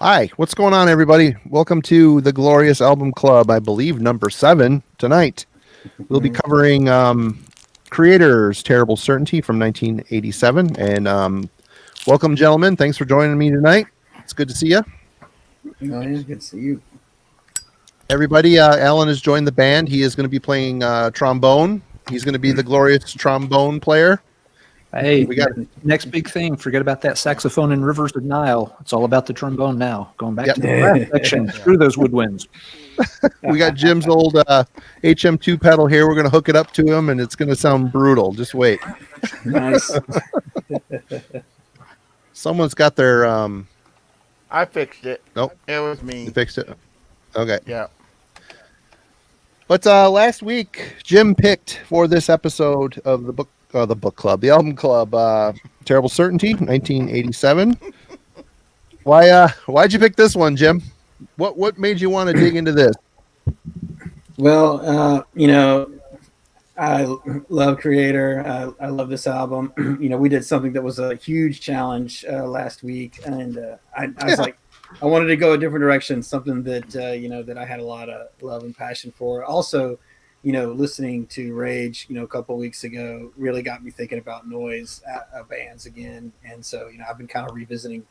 Hi, what's going on, everybody? Welcome to the Glorious Album Club, I believe number 7 tonight. We'll be covering Kreator's Terrible Certainty from 1987. And welcome, gentlemen. Thanks for joining me tonight. It's good to see you. Oh, yeah, good to see you. Everybody, Alan has joined the band. He is going to be playing trombone. He's going to be the glorious trombone player. Hey, we got next big thing. Forget about that saxophone in Rivers of Nile. It's all about the trombone now. Going back to the brass section. Screw those woodwinds. We got Jim's old HM2 pedal here. We're going to hook it up to him, and it's going to sound brutal. Just wait. Nice. Someone's got their... I fixed it. Nope. It was me. You fixed it? Okay. Yeah. But last week, Jim picked for this episode of the book club, the album club, Terrible Certainty, 1987. Why'd you pick this one, Jim? What made you want to dig into this? Well, I love Kreator. I love this album. We did something that was a huge challenge last week, and I was like, I wanted to go a different direction, something that that I had a lot of love and passion for. Also, listening to Rage, a couple of weeks ago, really got me thinking about noise bands again, and so I've been kind of revisiting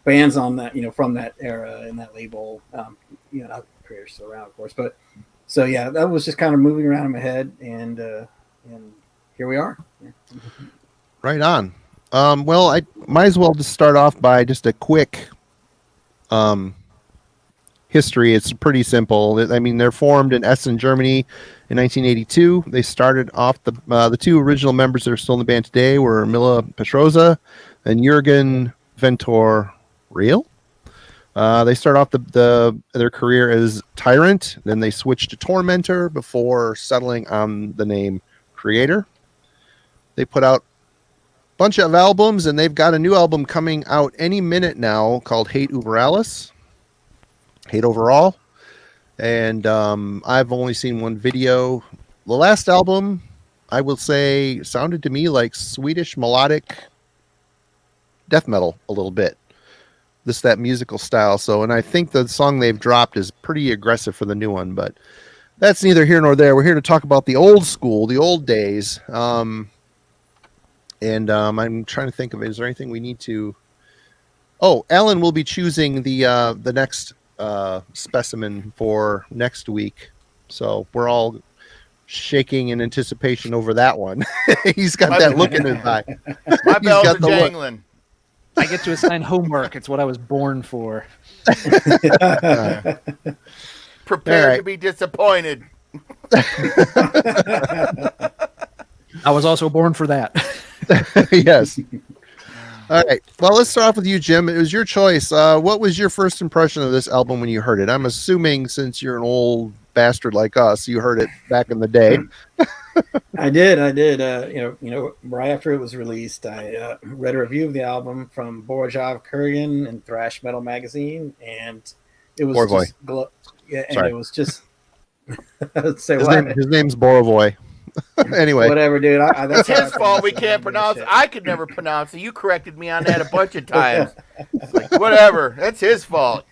bands on that, from that era and that label. Not Kreator's still around, of course, but so yeah, that was just kind of moving around in my head, and here we are. Yeah. Right on. Well, I might as well just start off by just a quick history. It's pretty simple. I mean, they're formed in Essen, Germany in 1982. They started off the two original members that are still in the band today were Mila Petroza and Jürgen Ventor Real. They start off their career as Tyrant, then they switched to Tormentor before settling on the name Kreator. They put out a bunch of albums, and they've got a new album coming out any minute now called Hate Over Alice. Hate Overall. And I've only seen one video. The last album, I will say, sounded to me like Swedish melodic death metal a little bit. That musical style. So, and I think the song they've dropped is pretty aggressive for the new one, but that's neither here nor there. We're here to talk about the old school, the old days. I'm trying to think of it. Is there anything we need to... Oh, Alan will be choosing the next specimen for next week. So we're all shaking in anticipation over that one. He's got that look in his eye. My bells are jangling. I get to assign homework. It's what I was born for. Prepare to be disappointed. I was also born for that. Yes. All right. Well, let's start off with you, Jim. It was your choice. What was your first impression of this album when you heard it? I'm assuming since you're an old bastard like us, you heard it back in the day. I did. Right after it was released, I read a review of the album from Borjov Kurgan and Thrash Metal Magazine, and it was it was just. His name's Borovoy. Anyway, whatever, dude. That's his fault. We can't pronounce it. I could never pronounce it. You corrected me on that a bunch of times. Like, whatever. That's his fault.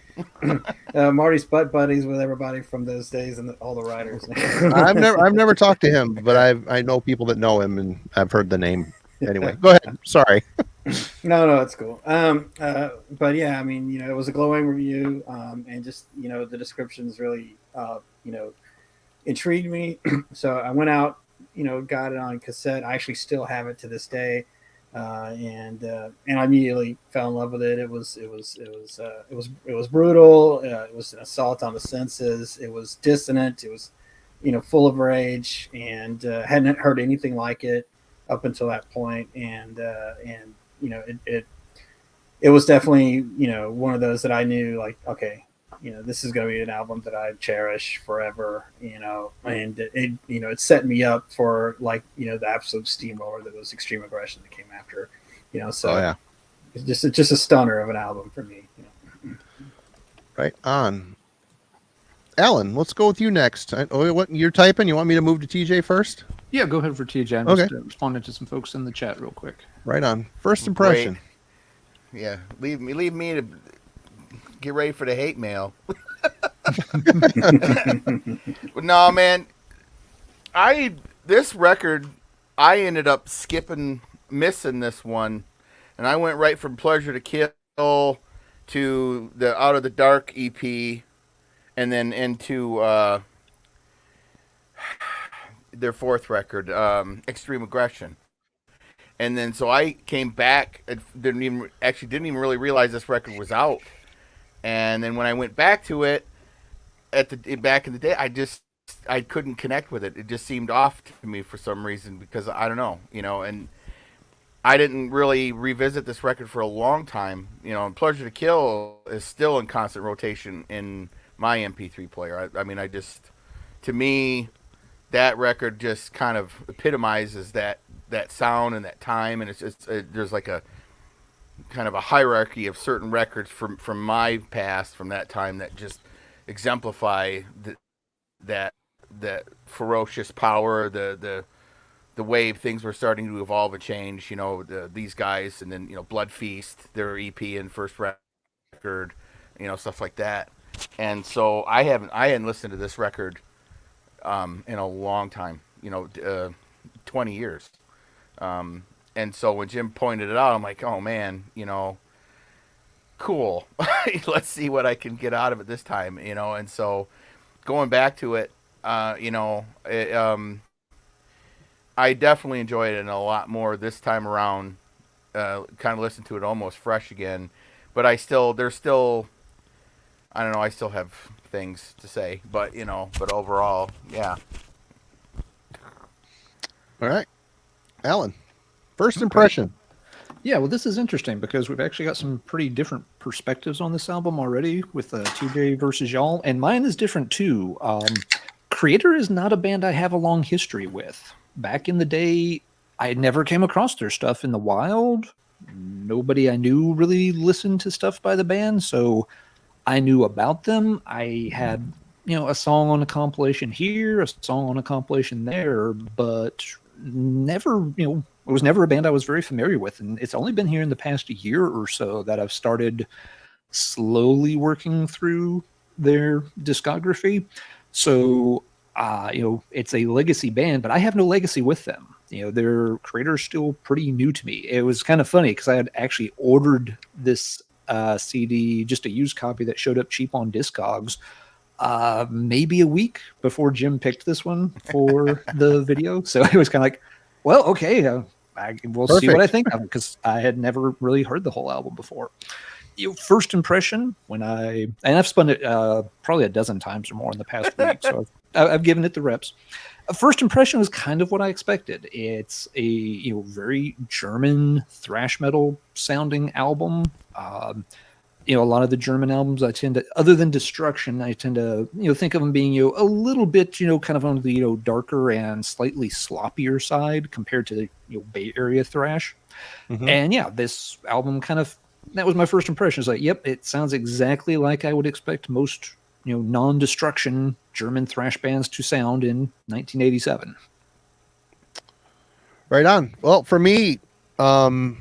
Marty's butt buddies with everybody from those days and all the writers. I've never talked to him, but I know people that know him, and I've heard the name. Anyway, go ahead. Sorry. No, it's cool. But yeah, I mean, it was a glowing review, and just the descriptions really intrigued me. So I went out, got it on cassette. I actually still have it to this day. And I immediately fell in love with it. It was brutal. It was an assault on the senses. It was dissonant. It was, full of rage, and hadn't heard anything like it up until that point. And it was definitely one of those that I knew, like, okay, this is going to be an album that I cherish forever. And it set me up for, like, the absolute steamroller that was Extreme Aggression that came after. So oh, yeah. It's just a stunner of an album for me. Right on. Alan, let's go with you next. What you're typing? You want me to move to TJ first? Yeah, go ahead for TJ. I'm just responding to some folks in the chat real quick. Right on. First impression. Great. Yeah, leave me to get ready for the hate mail. No, man. This record, I ended up missing this one, and I went right from Pleasure to Kill to the Out of the Dark EP, and then into their fourth record, Extreme Aggression. And then so I came back and didn't even really realize this record was out. And then when I went back to it back in the day, I couldn't connect with it. It just seemed off to me for some reason, because I don't know, and I didn't really revisit this record for a long time, and Pleasure to Kill is still in constant rotation in my MP3 player. To me, that record just kind of epitomizes that sound and that time, and there's like a kind of a hierarchy of certain records from my past, from that time, that just exemplify that ferocious power, the way things were starting to evolve and change. These guys, and then Blood Feast, their EP and first record, stuff like that. And so I hadn't listened to this record in a long time, 20 years. And so when Jim pointed it out, I'm like, oh man, cool. Let's see what I can get out of it this time, And so going back to it, I definitely enjoyed it, and a lot more this time around. Kind of listened to it almost fresh again, but I still have things to say, but but overall, yeah. All right, Alan, first impression. Yeah, well, this is interesting because we've actually got some pretty different perspectives on this album already with TJ versus y'all, and mine is different too. Kreator is not a band I have a long history with. Back in the day, I never came across their stuff in the wild. Nobody I knew really listened to stuff by the band, so I knew about them. I had, a song on a compilation here, a song on a compilation there, but never, it was never a band I was very familiar with. And it's only been here in the past year or so that I've started slowly working through their discography. So, it's a legacy band, but I have no legacy with them. Their Kreator is still pretty new to me. It was kind of funny because I had actually ordered this CD, just a used copy that showed up cheap on Discogs, maybe a week before Jim picked this one for the video. So it was kind of like, well, okay, we'll see what I think of it, because I had never really heard the whole album before. First impression, I've spun it probably a dozen times or more in the past week, so I've given it the reps. First impression was kind of what I expected. It's a very German thrash metal sounding album. A lot of the German albums I tend to, other than Destruction, I tend to think of them being a little bit kind of on the darker and slightly sloppier side compared to the Bay Area thrash. Mm-hmm. And this album that was my first impression. It's like, yep, it sounds exactly like I would expect most non-Destruction German thrash bands to sound in 1987. Right on. Well, for me, I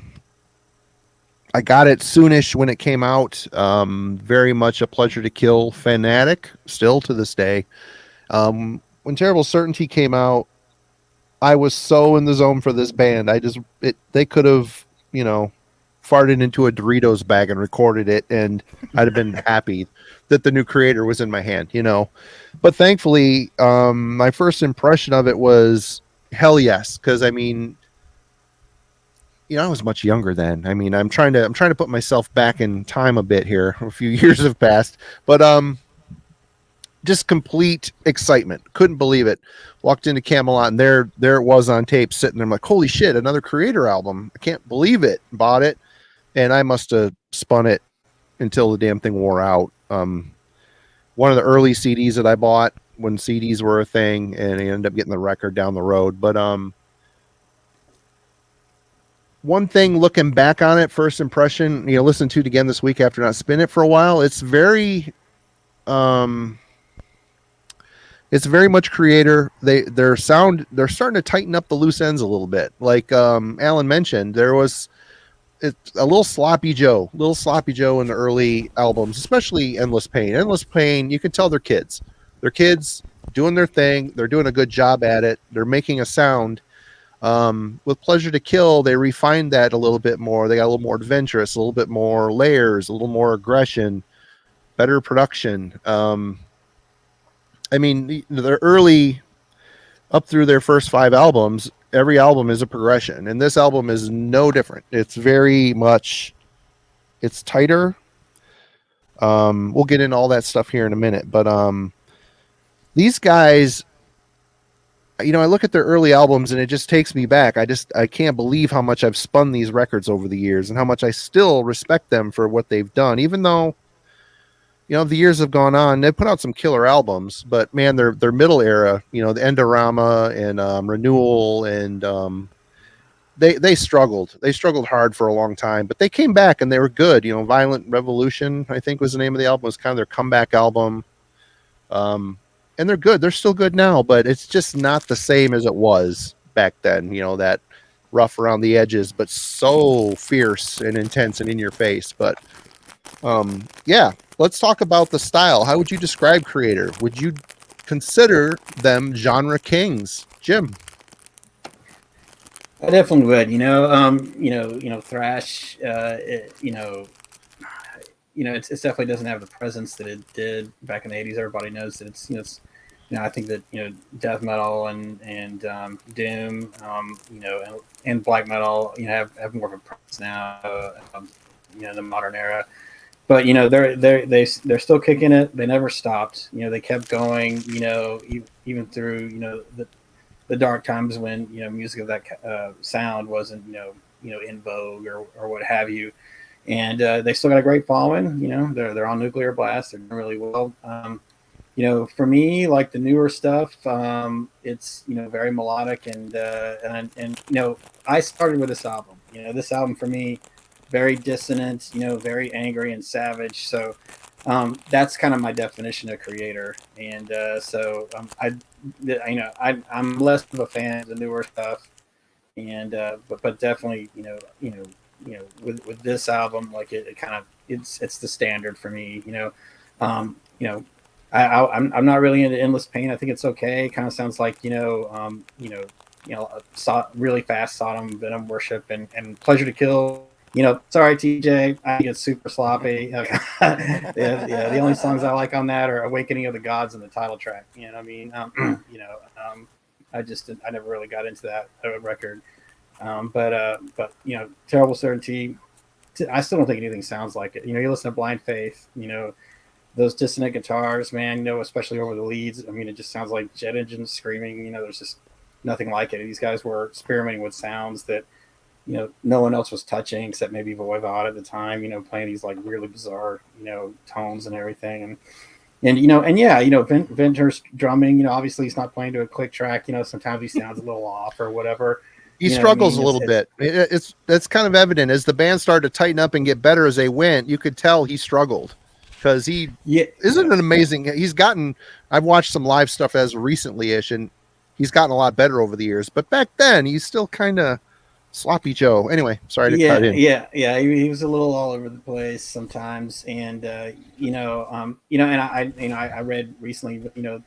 got it soonish when it came out. Very much a Pleasure to Kill fanatic, still to this day. When Terrible Certainty came out, I was so in the zone for this band. They could have, farted into a Doritos bag and recorded it, and I'd have been happy that the new Kreator was in my hand, But thankfully, my first impression of it was hell yes, because I was much younger then. I'm trying to put myself back in time a bit here. A few years have passed, but just complete excitement. Couldn't believe it. Walked into Camelot, and there it was on tape, sitting there. I'm like, holy shit, another Kreator album! I can't believe it. Bought it, and I must have spun it until the damn thing wore out. One of the early CDs that I bought when CDs were a thing, and I ended up getting the record down the road. But one thing looking back on it, first impression, listen to it again this week after not spin it for a while. It's very much Kreator. They're starting to tighten up the loose ends a little bit. Like Alan mentioned, there was it's a little sloppy Joe in the early albums, especially Endless Pain. Endless Pain, you can tell they're kids. They're kids doing their thing. They're doing a good job at it. They're making a sound. With Pleasure to Kill, they refined that a little bit more. They got a little more adventurous, a little bit more layers, a little more aggression, better production. I mean, they're early up through their first 5 albums. Every album is a progression, and this album is no different. It's very much, it's tighter. We'll get into all that stuff here in a minute, but these guys, I look at their early albums and it just takes me back. I can't believe how much I've spun these records over the years and how much I still respect them for what they've done, even though the years have gone on. They put out some killer albums, but man, their middle era, the Endorama and Renewal, and they struggled. They struggled hard for a long time, but they came back and they were good. Violent Revolution, I think, was the name of the album. It was kind of their comeback album. And they're good. They're still good now, but it's just not the same as it was back then. That rough around the edges, but so fierce and intense and in your face. But yeah, let's talk about the style. How would you describe Kreator? Would you consider them genre kings, Jim? I definitely would. Thrash. It definitely doesn't have the presence that it did back in the '80s. Everybody knows that it's I think that death metal and doom, and black metal, have more of a presence now, in the modern era. But they're still kicking it. They never stopped. They kept going. Even through the dark times when music of that sound wasn't in vogue or what have you. And they still got a great following. They're on Nuclear Blast. They're doing really well. For me, like the newer stuff, it's very melodic and I started with this album. This album for me, very dissonant. Very angry and savage. So that's kind of my definition of Kreator. And I'm less of a fan of the newer stuff, and but definitely with this album, like it kind of it's the standard for me. I'm not really into Endless Pain. I think it's okay. It kind of sounds like really fast Sodom Venom worship and Pleasure to Kill. Sorry TJ, I think it's super sloppy. The only songs I like on that are Awakening of the Gods and the title track. You know what I mean? I never really got into that record. But Terrible Certainty, I still don't think anything sounds like it. You listen to Blind Faith, those dissonant guitars, man, especially over the leads. I mean, it just sounds like jet engines screaming. There's just nothing like it. These guys were experimenting with sounds that no one else was touching except maybe Voivod at the time, playing these like really bizarre, tones and everything. Venter's drumming, obviously he's not playing to a click track. Sometimes he sounds a little off or whatever. He struggles a little bit. That's kind of evident as the band started to tighten up and get better as they went. You could tell he struggled because he isn't an amazing. I've watched some live stuff as recently-ish, and he's gotten a lot better over the years. But back then, he's still kind of sloppy Joe. Anyway, sorry to cut in. He was a little all over the place sometimes, and and I read recently, the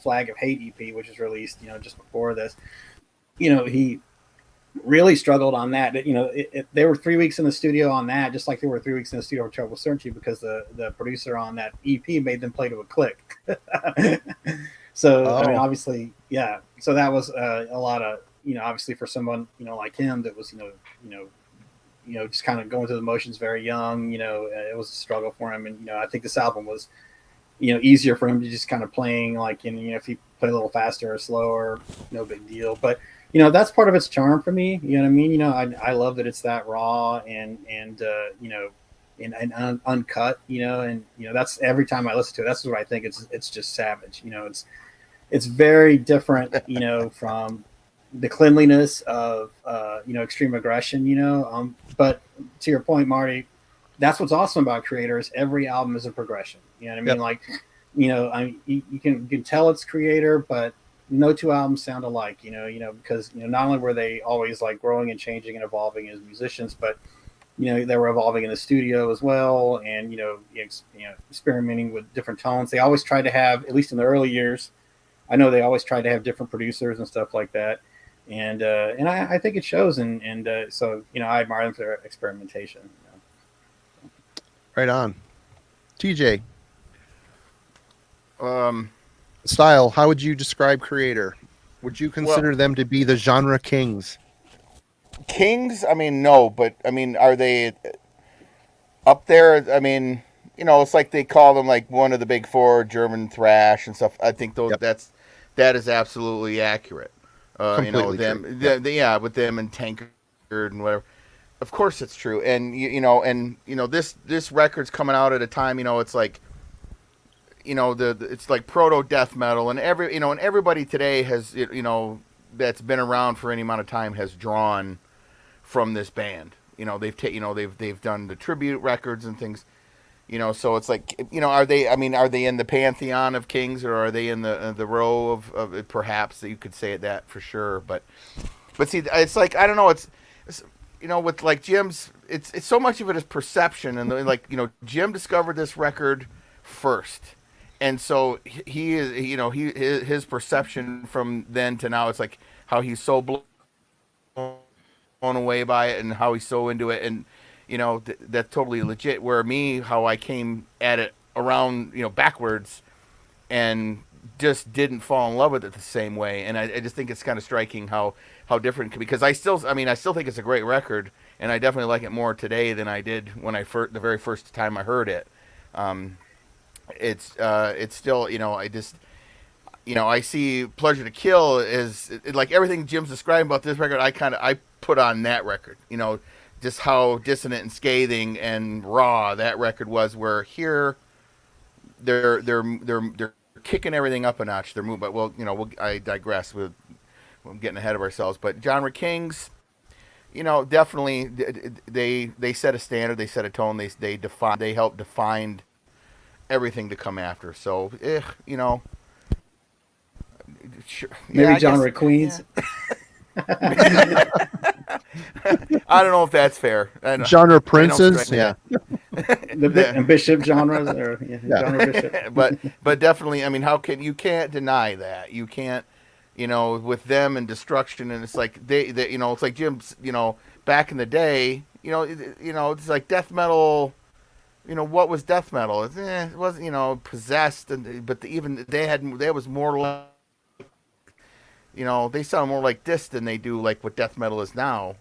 Flag of Hate EP, which was released, just before this. He really struggled on that. They were 3 weeks in the studio on that, just like they were 3 weeks in the studio for Terrible Certainty, because the producer on that EP made them play to a click. So I mean, obviously, yeah. So that was a lot of obviously for someone like him that was just kind of going through the motions very young. It was a struggle for him, and I think this album was easier for him to just kind of playing like if he played a little faster or slower, no big deal. But that's part of its charm for me. You know what I mean? I love that it's that raw and uncut. And that's every time I listen to it, that's what I think. It's just savage. It's very different. From the cleanliness of extreme aggression. But to your point, Marty, that's what's awesome about Kreator is every album is a progression. You know what I mean? Yep. Like, you can tell it's Kreator, but no two albums sound alike, because not only were they always like growing and changing and evolving as musicians, but they were evolving in the studio as well, and experimenting with different tones. They always tried to have, at least in the early years, I know they always tried to have different producers and stuff like that, and I think it shows, and so I admire them for their experimentation. Right on. TJ, Um, style. How would you describe Kreator? Would you consider them to be the genre kings? Kings? I mean, no, but I mean, are they up there? I mean, it's like they call them like one of the big four, German thrash and stuff. I think those that is absolutely accurate. Completely them, true. yeah, with them and Tankard and whatever. Of course, it's true, and this record's coming out at a time. It's like, it's like proto death metal, and everybody today has that's been around for any amount of time has drawn from this band. They've done the tribute records and things. So it's like, are they in the pantheon of kings, or are they in the row of perhaps that you could say that for sure. But see, it's like, I don't know. It's with like Jim's, it's so much of it is perception, and like, Jim discovered this record first. And so he is, his perception from then to now, it's like how he's so blown away by it, and how he's so into it, and that's totally legit. Where me, how I came at it around, backwards, and just didn't fall in love with it the same way. And I just think it's kind of striking how different, because I still think it's a great record, and I definitely like it more today than I did when the very first time I heard it. It's still, I see Pleasure to Kill is like everything Jim's describing about this record. I put on that record, just how dissonant and scathing and raw that record was. Where here, they're kicking everything up a notch. They're moving, but I digress. We're getting ahead of ourselves. But Genre Kings, definitely they set a standard. They set a tone. They help define everything to come after. So, sure. Maybe Genre Queens. Yeah. I don't know if that's fair. Genre princes, yeah. And bishop genres, or genre bishop. but definitely, I mean, you can't deny that. You can't, with them and Destruction, and it's like they it's like Jim's, back in the day, it's like death metal. What was death metal? It wasn't, possessed, but they was more like, they sound more like this than they do like what death metal is now,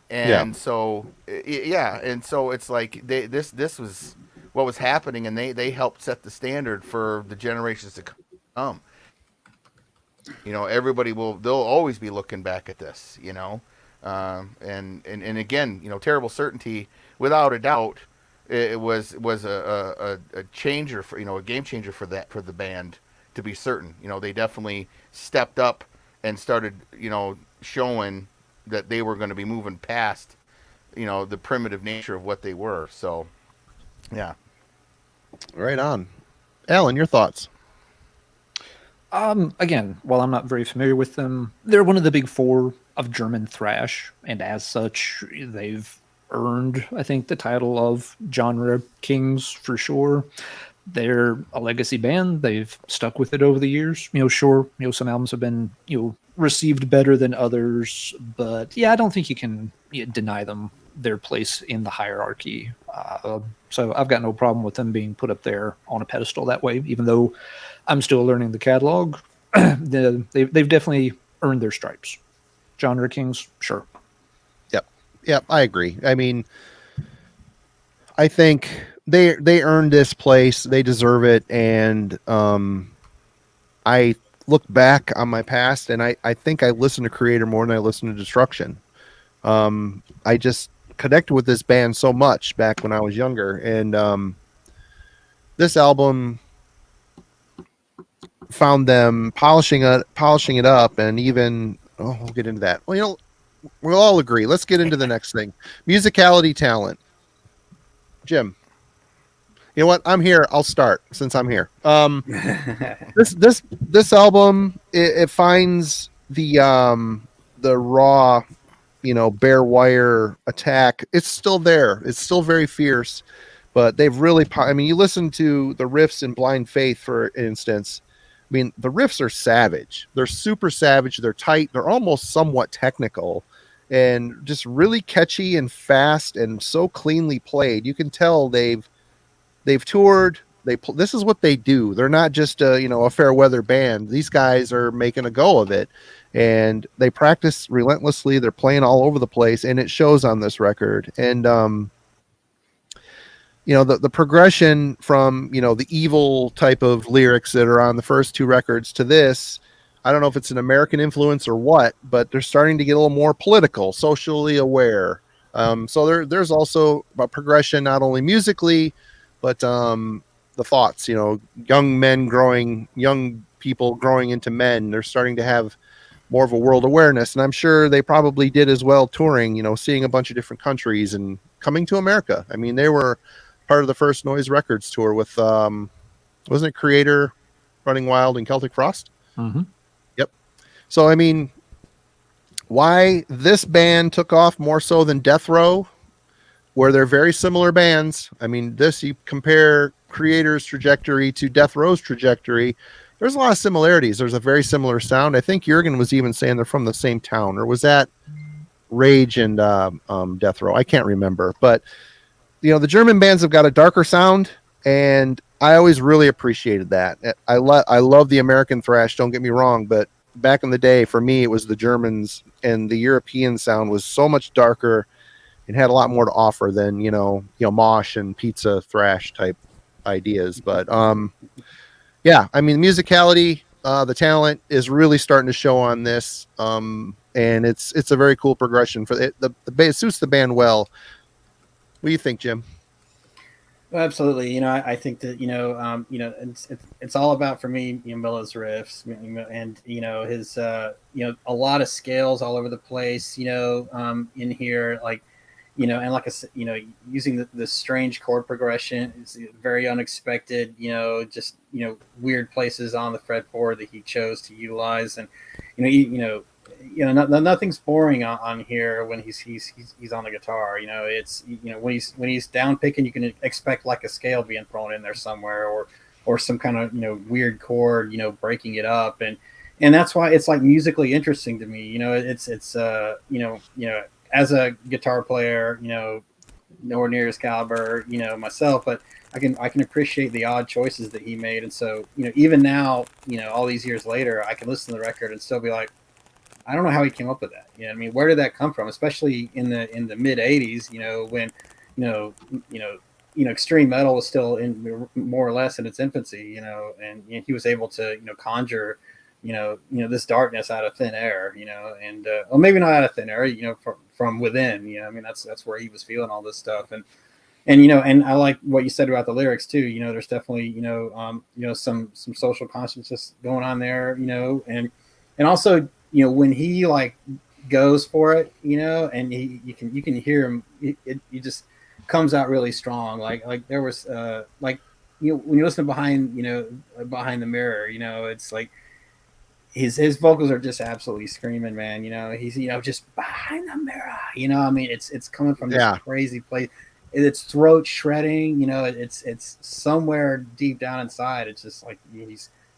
and so it's like this was what was happening, and they helped set the standard for the generations to come. Everybody they'll always be looking back at this, and again, Terrible Certainty, without a doubt. It was a changer for a game changer for the band, to be certain. They definitely stepped up and started showing that they were going to be moving past the primitive nature of what they were. So yeah, right on. Alan, your thoughts? Again, while I'm not very familiar with them, they're one of the big four of German thrash, and as such, they've earned, I think, the title of genre kings for sure. They're a legacy band. They've stuck with it over the years. Sure, some albums have been, received better than others, but yeah, I don't think you can deny them their place in the hierarchy. So I've got no problem with them being put up there on a pedestal that way, even though I'm still learning the catalog. They've definitely earned their stripes. Genre kings, sure. Yep, I agree. I mean, I think they earned this place. They deserve it. And I look back on my past, and I think I listened to Kreator more than I listened to Destruction. I just connected with this band so much back when I was younger. And this album found them polishing it up, and even, we'll get into that. Well, we'll all agree. Let's get into the next thing. Musicality, talent. Jim, you know what? I'm here. I'll start since I'm here. This album, it finds the raw bare wire attack. It's still there. It's still very fierce, but they've really, I mean, you listen to the riffs in Blind Faith, for instance. I mean, the riffs are savage. They're super savage. They're tight. They're almost somewhat technical and just really catchy and fast and so cleanly played. You can tell they've toured. This is what they do. They're not just a fair weather band. These guys are making a go of it, and they practice relentlessly. They're playing all over the place, and it shows on this record. And the progression from the evil type of lyrics that are on the first two records to this, I don't know if it's an American influence or what, but they're starting to get a little more political, socially aware. So there's also a progression, not only musically, but the thoughts, young people growing into men. They're starting to have more of a world awareness, and I'm sure they probably did as well touring, seeing a bunch of different countries and coming to America. I mean, they were part of the first Noise Records tour with wasn't it Kreator, Running Wild, and Celtic Frost? Mm-hmm. Yep. So I mean, why this band took off more so than Death Row, where they're very similar bands. I mean, you compare Kreator's trajectory to Death Row's trajectory, there's a lot of similarities. There's a very similar sound. I think Jurgen was even saying they're from the same town, or was that Rage and Death Row? I can't remember, but the German bands have got a darker sound, and I always really appreciated that. I love the American thrash, don't get me wrong, but back in the day, for me, it was the Germans, and the European sound was so much darker and had a lot more to offer than, mosh and pizza thrash type ideas. But yeah, I mean, musicality, the talent is really starting to show on this, and it's a very cool progression for it. It suits the band well. What do you think, Jim? Well, absolutely. I think that it's all about, for me, Milla's riffs, and his a lot of scales all over the place. In here, like and like I said, using the strange chord progression is very unexpected. Just weird places on the fretboard that he chose to utilize, and nothing's boring on here when he's on the guitar. It's when he's down picking, you can expect like a scale being thrown in there somewhere, or some kind of weird chord breaking it up, and that's why it's like musically interesting to me. It's as a guitar player, nowhere near his caliber, myself, but I can appreciate the odd choices that he made, and so even now, all these years later, I can listen to the record and still be like, I don't know how he came up with that. I mean, where did that come from? Especially in the mid '80s, when extreme metal was still in more or less in its infancy, and he was able to conjure this darkness out of thin air, and well, maybe not out of thin air, from within. I mean, that's where he was feeling all this stuff, and I like what you said about the lyrics too. There's definitely some social consciousness going on there, and also when he like goes for it, and you can hear him, it just comes out really strong. Like there was when you listen behind the mirror, it's like his vocals are just absolutely screaming, man. He's just behind the mirror. I mean, it's coming from this crazy place. It's throat shredding. It's somewhere deep down inside. It's just like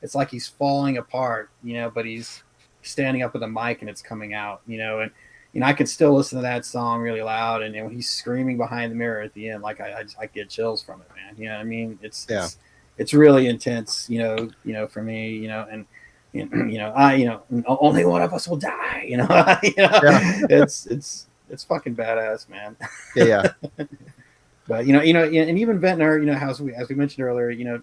it's like he's falling apart. But he's standing up with a mic and it's coming out. And I can still listen to that song really loud. And when he's screaming behind the mirror at the end, like I get chills from it, man. You know what I mean? It's really intense. For me. And only one of us will die. It's fucking badass, man. Yeah. But and even Ventnor, as we mentioned earlier,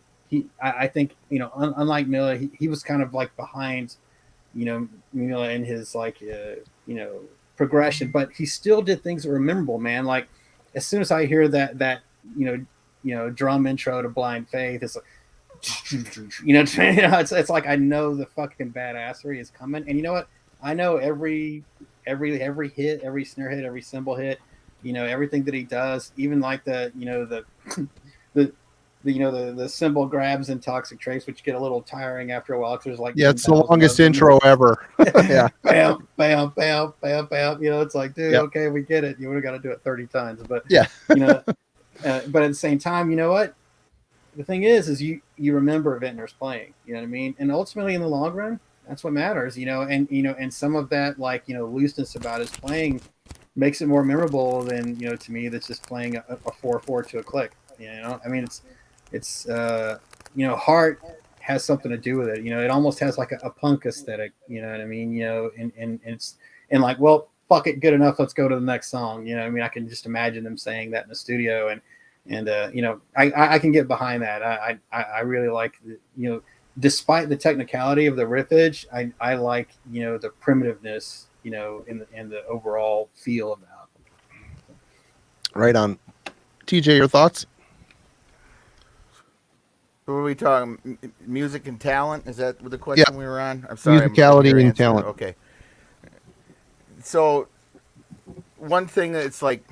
I think unlike Miller, he was kind of like behind, Miller in his progression, but he still did things that were memorable, man. Like as soon as I hear that drum intro to Blind Faith, it's like. It's like I know the fucking badassery is coming, and you know what? I know every hit, every snare hit, every cymbal hit, everything that he does, even like the the cymbal grabs in Toxic Trace, which get a little tiring after a while because there's like Yeah, it's the 10,000 longest of them. intro ever. Yeah. Bam, bam, bam, bam, bam. It's like, dude, Yep. okay, we get it. You would have got to do it 30 times, but Yeah. but at the same time, you know what? The thing is you remember Vintner's playing. You know what I mean? And ultimately, in the long run, that's what matters. And some of that, like looseness about his playing, makes it more memorable than to me that's just playing a 4/4 to a click. I mean, it's heart has something to do with it. It almost has like a punk aesthetic. You know what I mean? And it's like, well, fuck it, good enough. Let's go to the next song. I mean, I can just imagine them saying that in the studio, and I can get behind that. I really like despite the technicality of the riffage, I like the primitiveness in the overall feel of the album. Right on. TJ, your thoughts? What were we talking? Music and talent? Is that the question we were on? I'm sorry. Musicality and talent. Okay. So, one thing that's like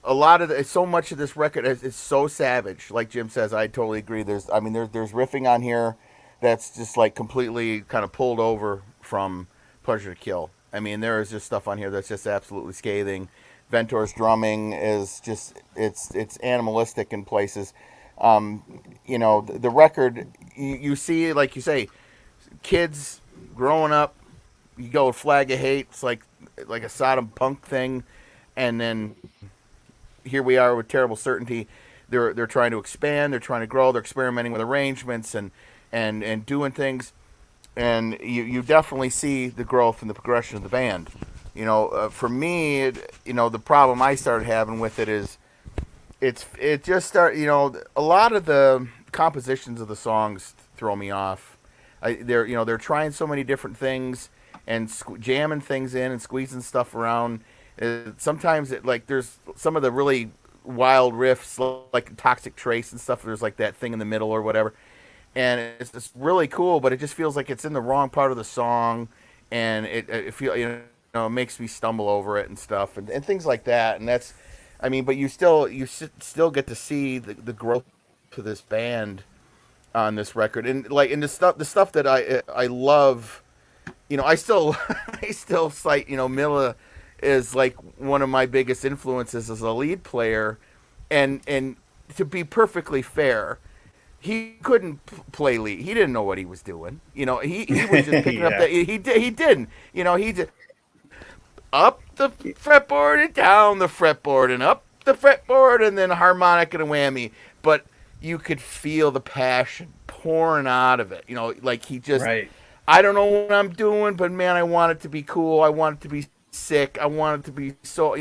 a lot of so much of this record is so savage. Like Jim says, I totally agree. There's riffing on here that's just like completely kind of pulled over from Pleasure to Kill. I mean, there is just stuff on here that's just absolutely scathing. Ventor's drumming is just it's animalistic in places. The record you see, like you say, kids growing up, you go Flag of Hate, it's like a Sodom punk thing, and then here we are with Terrible Certainty. They're trying to expand, they're trying to grow, they're experimenting with arrangements and doing things, and you definitely see the growth and the progression of the band. For me, the problem I started having with it is it just a lot of the compositions of the songs throw me off. They're trying so many different things and jamming things in and squeezing stuff around. Sometimes there's some of the really wild riffs like Toxic Trace and stuff. There's like that thing in the middle or whatever, and it's really cool, but it just feels like it's in the wrong part of the song, and it makes me stumble over it and stuff and things like that. And that's, I mean, but you still get to see the growth of this band on this record, and the stuff that I love. I still cite Milla is like one of my biggest influences as a lead player, and to be perfectly fair, he couldn't play lead. He didn't know what he was doing. He was just picking up that he didn't. He just up the fretboard and down the fretboard and up the fretboard and then a harmonic and a whammy. But you could feel the passion pouring out of it. Like he just. Right. I don't know what I'm doing, but man, I want it to be cool. I want it to be sick. I want it to be so,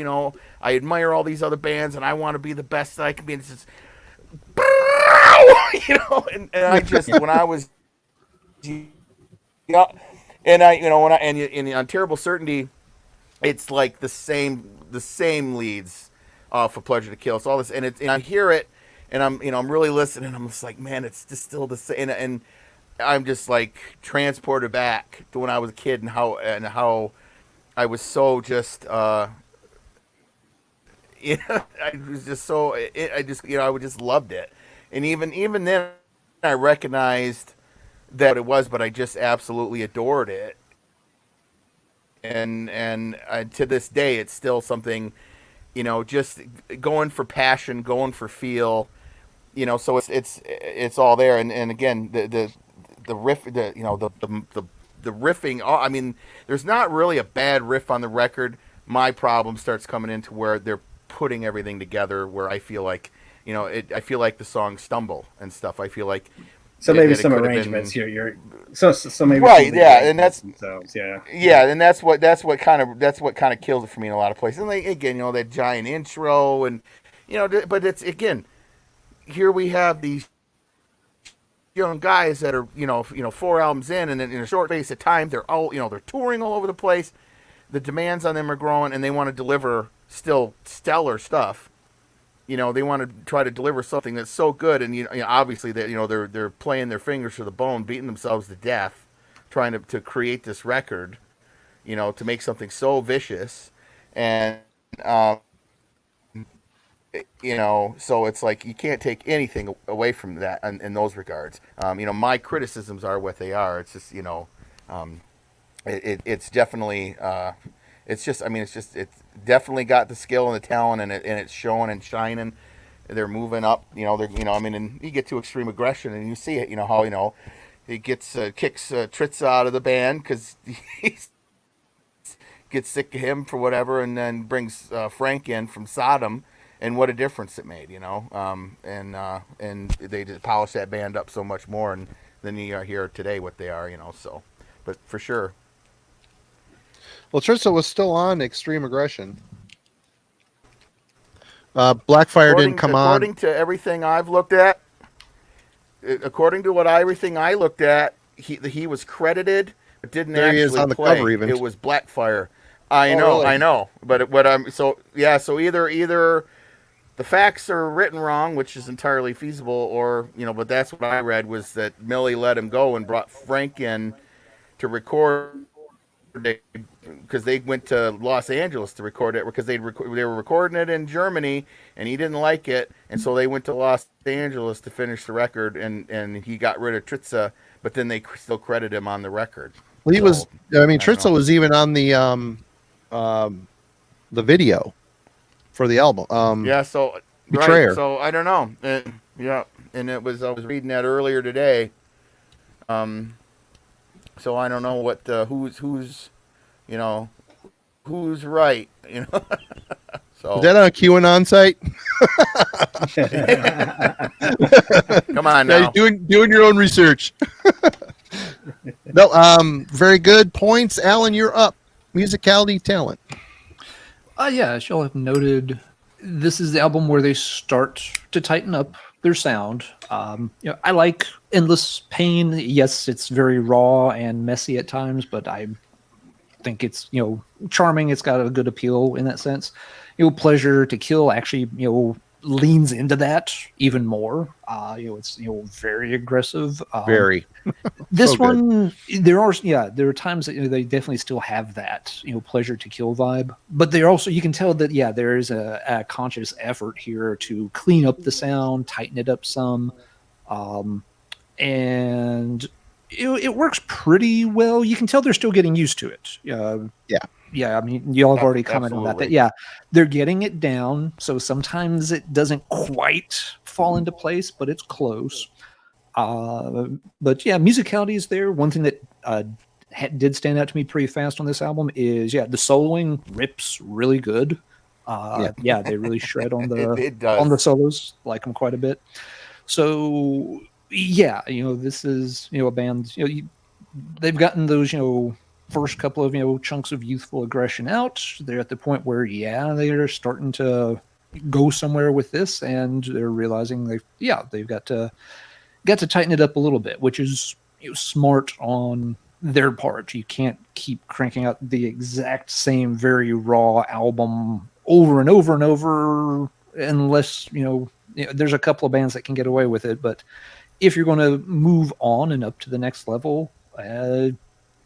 I admire all these other bands and I want to be the best that I can be. And it's just, and I just, when I was, and on Terrible Certainty, it's like the same leads for Pleasure to Kill. So all this, and I hear it and I'm really listening. I'm just like, man, it's just still the same. And I'm just like transported back to when I was a kid and how I was so just I was just so I would just loved it, and even then I recognized that it was, but I just absolutely adored it, and to this day it's still something, just going for passion, going for feel, so it's all there, and again the riff, the riffing. I mean, there's not really a bad riff on the record. My problem starts coming into where they're putting everything together, where I feel like, I feel like the songs stumble and stuff. I feel like maybe some arrangements here. So maybe right, yeah, and that's yeah, and that's what kind of kills it for me in a lot of places. And again, that giant intro, and but it's again, here we have these young guys that are 4 albums in, and then in a short space of time they're all they're touring all over the place. The demands on them are growing, and they want to deliver still stellar stuff. They want to try to deliver something that's so good, and obviously that they're playing their fingers to the bone, beating themselves to death, trying to create this record, to make something so vicious, and so it's like you can't take anything away from that in those regards. My criticisms are what they are. It's just, it's definitely, it's definitely got the skill and the talent, and it's showing and shining. They're moving up, and you get to extreme aggression, and you see it, how, he kicks Tritza out of the band because he gets sick of him for whatever, and then brings Frank in from Sodom, and what a difference it made, and they just polished that band up so much more, and then you are here today what they are, so, but for sure. Well, Tritza was still on Extreme Aggression. Blackfire didn't come on. According to everything I've looked at, everything I looked at, he was credited, but didn't there actually he is on the play. cover even. It was Blackfire. I know. But what I'm so either the facts are written wrong, which is entirely feasible, or but that's what I read was that Millie let him go and brought Frank in to record because they went to Los Angeles to record it because they were recording it in Germany and he didn't like it, and so they went to Los Angeles to finish the record, and he got rid of Tritza, but then they still credit him on the record. Well, Tritza was even on the video for the album. So Betrayer. Right, so I don't know. And I was reading that earlier today. So I don't know what who's right. So is that on a QAnon site? Come on now. Yeah, doing your own research. No, very good points, Alan. You're up. Musicality, talent. As y'all have noted, this is the album where they start to tighten up their sound. I like Endless Pain. Yes, it's very raw and messy at times, but I think it's charming. It's got a good appeal in that sense. Pleasure to Kill actually leans into that even more. It's very aggressive. Very. This So one, there are times that they definitely still have that Pleasure to Kill vibe, but they're also, you can tell that there is a conscious effort here to clean up the sound, tighten it up some, and it works pretty well. You can tell they're still getting used to it. I mean, y'all have already commented on that. They're getting it down. So sometimes it doesn't quite fall into place, but it's close. Musicality is there. One thing that did stand out to me pretty fast on this album is the soloing rips really good. They really shred on the solos, like them quite a bit. So this is a band. They've gotten those first couple of chunks of youthful aggression out. They're at the point where they're starting to go somewhere with this, and they're realizing they've got to tighten it up a little bit, which is smart on their part. You can't keep cranking out the exact same very raw album over and over and over unless there's a couple of bands that can get away with it, but if you're going to move on and up to the next level,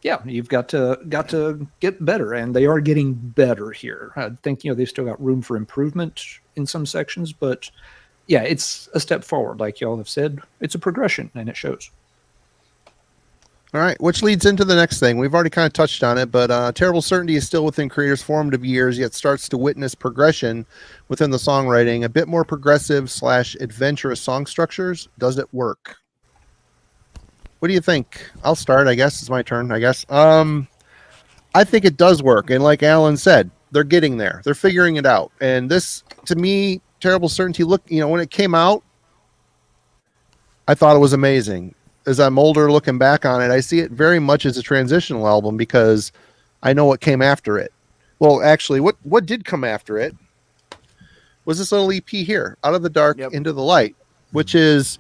you've got to get better, and they are getting better here. I think they've still got room for improvement in some sections, but it's a step forward. Like y'all have said, it's a progression, and it shows. All right, which leads into the next thing. We've already kind of touched on it, but Terrible Certainty is still within Kreator's formative years, yet starts to witness progression within the songwriting, a bit more progressive / adventurous song structures. Does it work? What do you think? I'll start, I guess. It's my turn, I guess. I think it does work, and like Alan said, they're getting there. They're figuring it out. And this, to me, Terrible Certainty, when it came out, I thought it was amazing. As I'm older looking back on it, I see it very much as a transitional album because I know what came after it. Well, actually, what did come after it was this little EP here, Out of the Dark into the Light, which is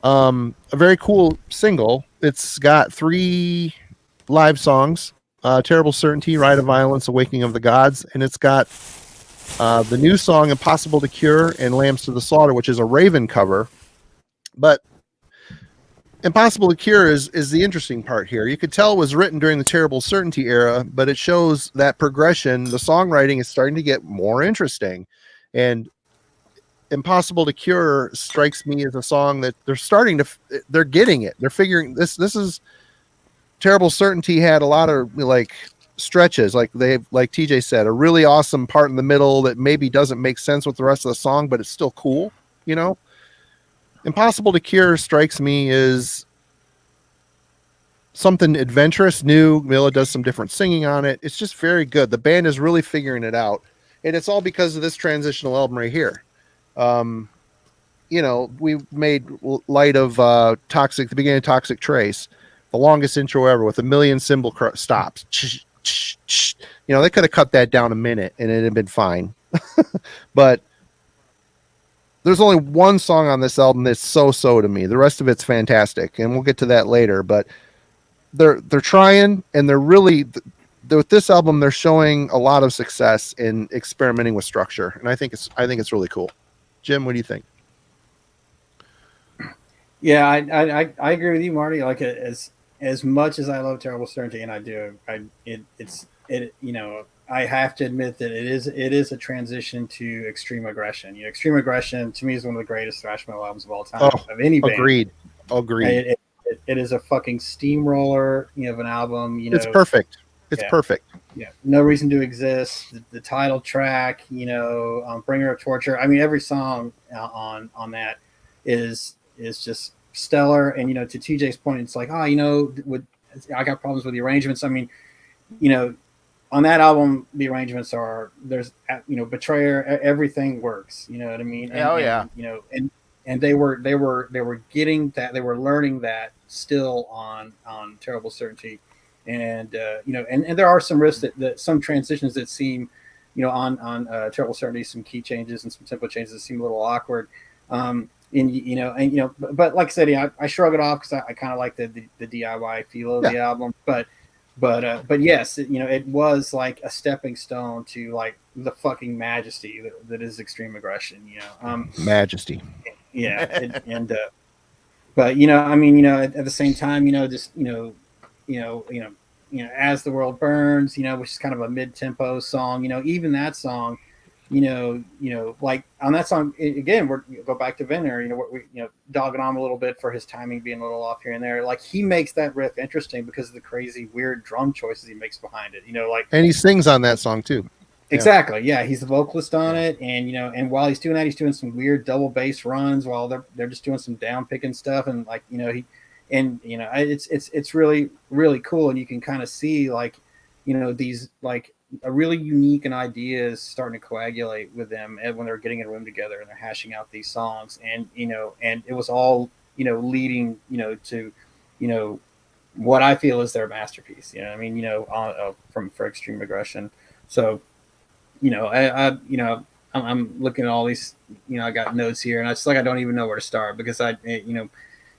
a very cool single. It's got 3 live songs, Terrible Certainty, Ride of Violence, Awakening of the Gods, and it's got the new song Impossible to Cure and Lambs to the Slaughter, which is a Raven cover. But Impossible to Cure is the interesting part here. You could tell it was written during the Terrible Certainty era, but it shows that progression. The songwriting is starting to get more interesting. And Impossible to Cure strikes me as a song that they're getting it. They're figuring this is Terrible Certainty had a lot of like stretches, like TJ said, a really awesome part in the middle that maybe doesn't make sense with the rest of the song, but it's still cool, you know. Impossible to Cure strikes me as something adventurous, new. Mila does some different singing on it. It's just very good. The band is really figuring it out, and it's all because of this transitional album right here. You know, we made light of the beginning of Toxic Trace, the longest intro ever with a million cymbal stops. You know, they could have cut that down a minute and it'd have been fine. But there's only one song on this album that's so to me. The rest of it's fantastic, and we'll get to that later. But they're trying, and they're really with this album they're showing a lot of success in experimenting with structure, and I think it's really cool. Jim, what do you think? Yeah, I agree with you, Marty. Like as much as I love Terrible Certainty, and I do, you know, I have to admit that it is a transition to Extreme Aggression. You know, Extreme Aggression to me is one of the greatest thrash metal albums of all time of any band. Agreed. It is a fucking steamroller, you know, of an album. You know, it's perfect. It's perfect. Yeah, No Reason to Exist, the title track, you know, Bringer of Torture. I mean, every song on that is just stellar. And you know, to TJ's point, it's like, oh, you know, I got problems with the arrangements. I mean, you know, on that album, the arrangements there's you know, Betrayer, everything works. You know what I mean? And, you know, and they were getting that, they were learning that still on Terrible Certainty. And you know, and there are some riffs that some transitions that seem, you know, on Terrible Certainty, some key changes and some tempo changes that seem a little awkward. And you know, but like I said, I shrug it off because I kind of like the DIY feel of the album. But yes, you know, it was like a stepping stone to like the fucking majesty that is Extreme Aggression. You know, majesty. Yeah, but you know, I mean, you know, at the same time, you know, just you know, As the World Burns, you know, which is kind of a mid-tempo song. You know, even that song, you know, like on that song again, go back to Venner. You know, we're dogging on him a little bit for his timing being a little off here and there. Like he makes that riff interesting because of the crazy, weird drum choices he makes behind it. You know, like, and he sings on that song too. Exactly. Yeah, he's the vocalist on it, and you know, and while he's doing that, he's doing some weird double bass runs while they're just doing some down picking stuff, and like, you know, it's really, really cool, and you can kind of see like, you know, these like a really unique and ideas starting to coagulate with them when they're getting in a room together and they're hashing out these songs, and you know, and it was all, you know, leading, you know, to, you know, what I feel is their masterpiece. You know, I mean, you know, for Extreme Aggression. So, you know, I'm looking at all these, you know, I got notes here, and it's like I don't even know where to start because you know,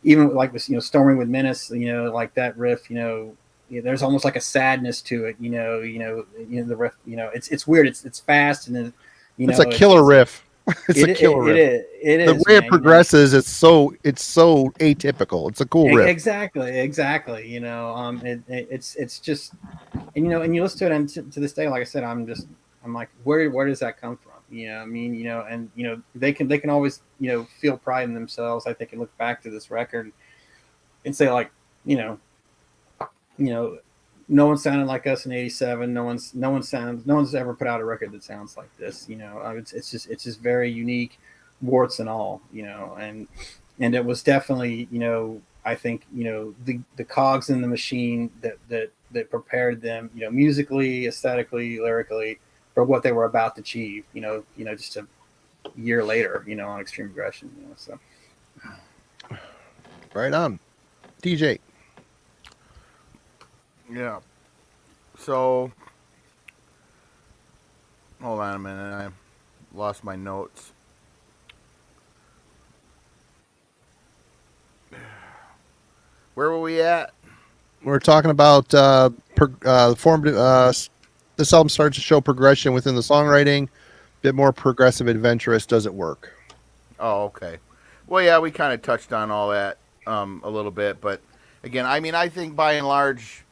even like this, you know, Storming with Menace, you know, like that riff, you know, there's almost like a sadness to it, you know, the riff, you know, it's weird, it's fast, and then, you know, it's a killer riff. It's a killer riff. It is. The way it progresses, it's so atypical. It's a cool riff. Exactly. You know, it's just, and you know, and you listen to it, and to this day, like I said, I'm like, where does that come from? You know, I mean, you know, and you know, they can always, you know, feel pride in themselves. I think, and look back to this record and say like, you know, no one sounded like us in '87. No one's ever put out a record that sounds like this. You know, it's just very unique, warts and all. You know, and it was definitely, you know, I think, you know, the cogs in the machine that prepared them, you know, musically, aesthetically, lyrically, for what they were about to achieve, you know, just a year later, you know, on Extreme Aggression, you know, so. Right on. DJ. Yeah. So, hold on a minute. I lost my notes. Where were we at? We're talking about this album starts to show progression within the songwriting, a bit more progressive, adventurous. Does it work? Oh, okay. Well, yeah, we kind of touched on all that a little bit, but again, I mean, I think by and large,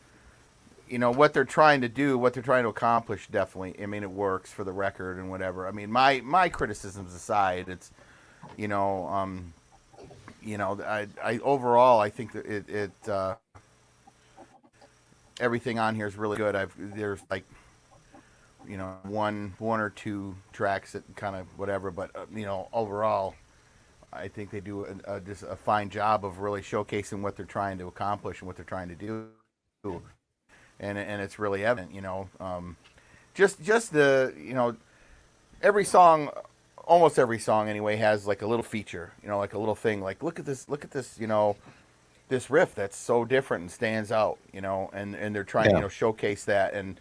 you know, what they're trying to do, what they're trying to accomplish, definitely, I mean, it works for the record and whatever. I mean, my criticisms aside, I overall I think that everything on here is really good. There's like one or two tracks that kind of whatever, but overall I think they do just a fine job of really showcasing what they're trying to accomplish and what they're trying to do, and it's really evident. Just the every song, almost every song anyway, has like a little feature, like a little thing, like look at this, this riff that's so different and stands out, and they're trying to showcase that and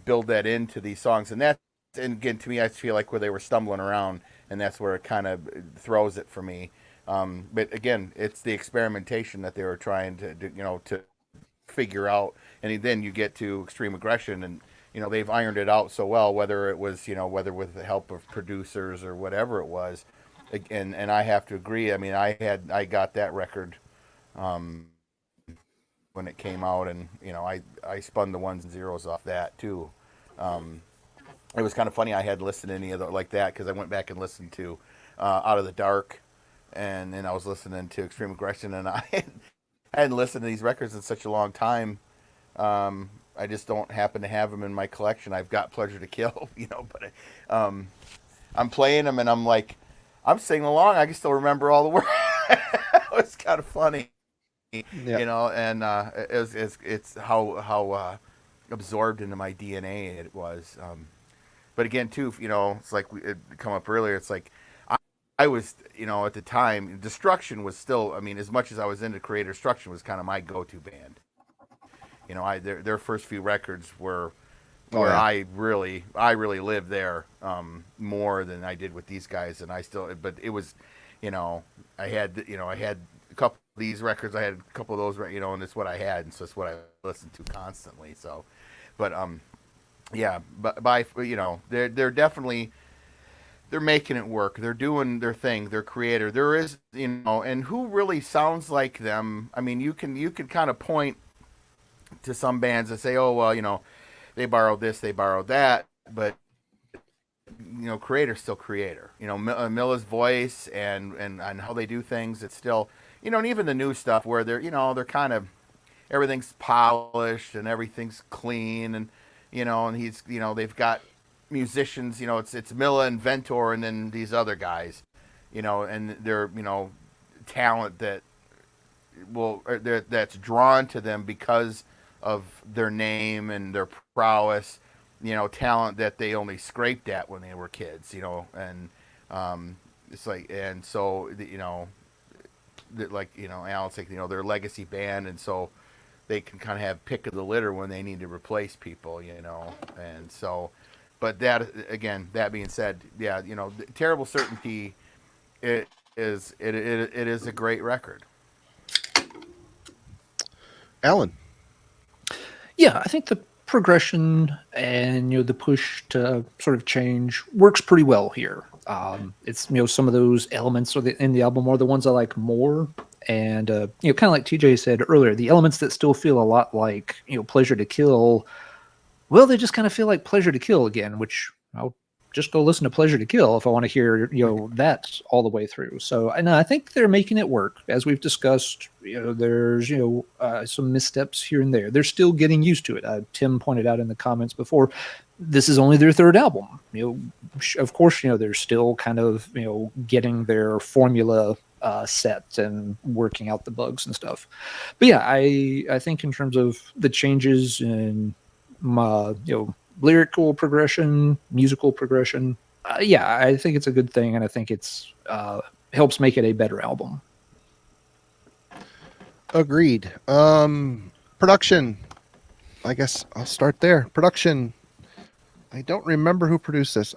build that into these songs, and again to me I feel like where they were stumbling around, and that's where it kind of throws it for me. But again, it's the experimentation that they were trying to figure out, and then you get to Extreme Aggression, and they've ironed it out so well, whether it was whether with the help of producers or whatever it was. And I have to agree. I mean, I got that record when it came out, and I spun the ones and zeros off that too. It was kind of funny. I hadn't listened to any of like that because I went back and listened to Out of the Dark, and then I was listening to Extreme Aggression, and I hadn't listened to these records in such a long time. I just don't happen to have them in my collection. I've got Pleasure to Kill, but I'm playing them and I'm like, I'm singing along. I can still remember all the words. It was kind of funny, and it's how absorbed into my DNA it was. But again, too, it's like it come up earlier. It's like I was, at the time, Destruction was still. I mean, as much as I was into Kreator, Destruction was kind of my go-to band. Their first few records were where I really lived there more than I did with these guys, and but it was, I had a couple of these records, I had a couple of those, and it's what I had, and so it's what I listened to constantly. So, but they're definitely. They're making it work. They're doing their thing. They're Kreator. There is, and who really sounds like them? I mean, you can kind of point to some bands that say, oh, well, they borrowed this, they borrowed that, but Kreator's still Kreator. Milla's voice and how they do things, it's still, and even the new stuff where they're kind of, everything's polished and everything's clean, and and he's, they've got musicians, it's Milla and Ventor and then these other guys, and they're, talent that that's drawn to them because of their name and their prowess, talent that they only scraped at when they were kids, and it's like, and so Alan's like, their legacy band, and so they can kind of have pick of the litter when they need to replace people, and so, but that being said, Terrible Certainty, it is a great record. Alan. Yeah, I think the progression and the push to sort of change works pretty well here. It's some of those elements in the album are the ones I like more, and kind of like TJ said earlier, the elements that still feel a lot like Pleasure to Kill. Well, they just kind of feel like Pleasure to Kill again, which I'll just go listen to Pleasure to Kill if I want to hear that all the way through. So, and I think they're making it work, as we've discussed. There's some missteps here and there. They're still getting used to it. Tim pointed out in the comments before, this is only their third album. Of course, they're still kind of getting their formula set and working out the bugs and stuff. But yeah, I think in terms of the changes in lyrical progression, musical progression, I think it's a good thing, and I think it's helps make it a better album. Agreed. Production, I guess I'll start there. Production, I don't remember who produced this.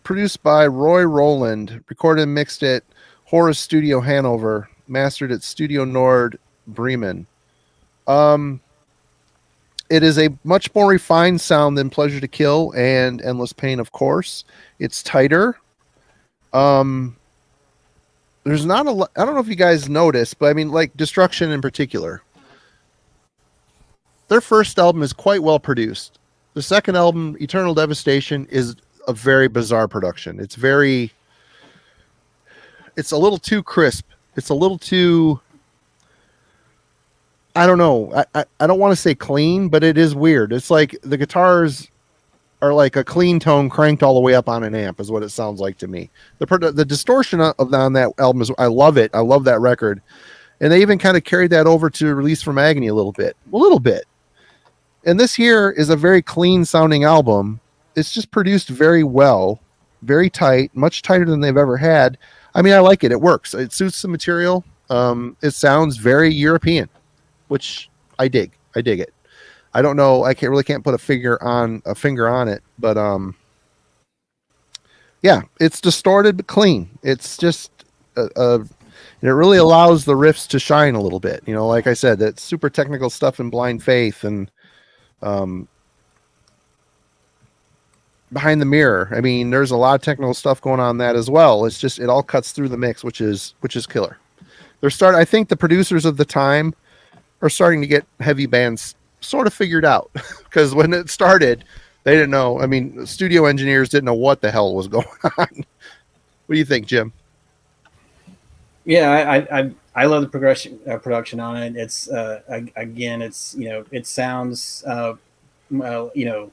Produced by Roy Rowland, recorded and mixed at Horus Studio Hanover, mastered at Studio Nord Bremen. It is a much more refined sound than Pleasure to Kill and Endless Pain, of course. It's tighter. There's not a lot. I don't know if you guys noticed, but I mean, like Destruction in particular. Their first album is quite well produced. The second album, Eternal Devastation, is a very bizarre production. It's very... it's a little too crisp. It's a little too, I don't know. I don't want to say clean, but it is weird. It's like the guitars are like a clean tone cranked all the way up on an amp is what it sounds like to me. The distortion on that album is, I love it. I love that record. And they even kind of carried that over to Release from Agony a little bit. And this here is a very clean sounding album. It's just produced very well, very tight, much tighter than they've ever had. I mean, I like it. It works. It suits the material. It sounds very European, which I dig. I dig it. I don't know. I can't put a finger on it, but yeah, it's distorted but clean. It's just it really allows the riffs to shine a little bit. You know, like I said, that super technical stuff in Blind Faith and Behind the Mirror. I mean, there's a lot of technical stuff going on in that as well. It's just, it all cuts through the mix, which is killer. I think the producers of the time are starting to get heavy bands sort of figured out, because when it started, they didn't know. I mean, studio engineers didn't know what the hell was going on. What do you think, Jim? Yeah, I love the production on it. It's again, it's, you know, it sounds well, you know,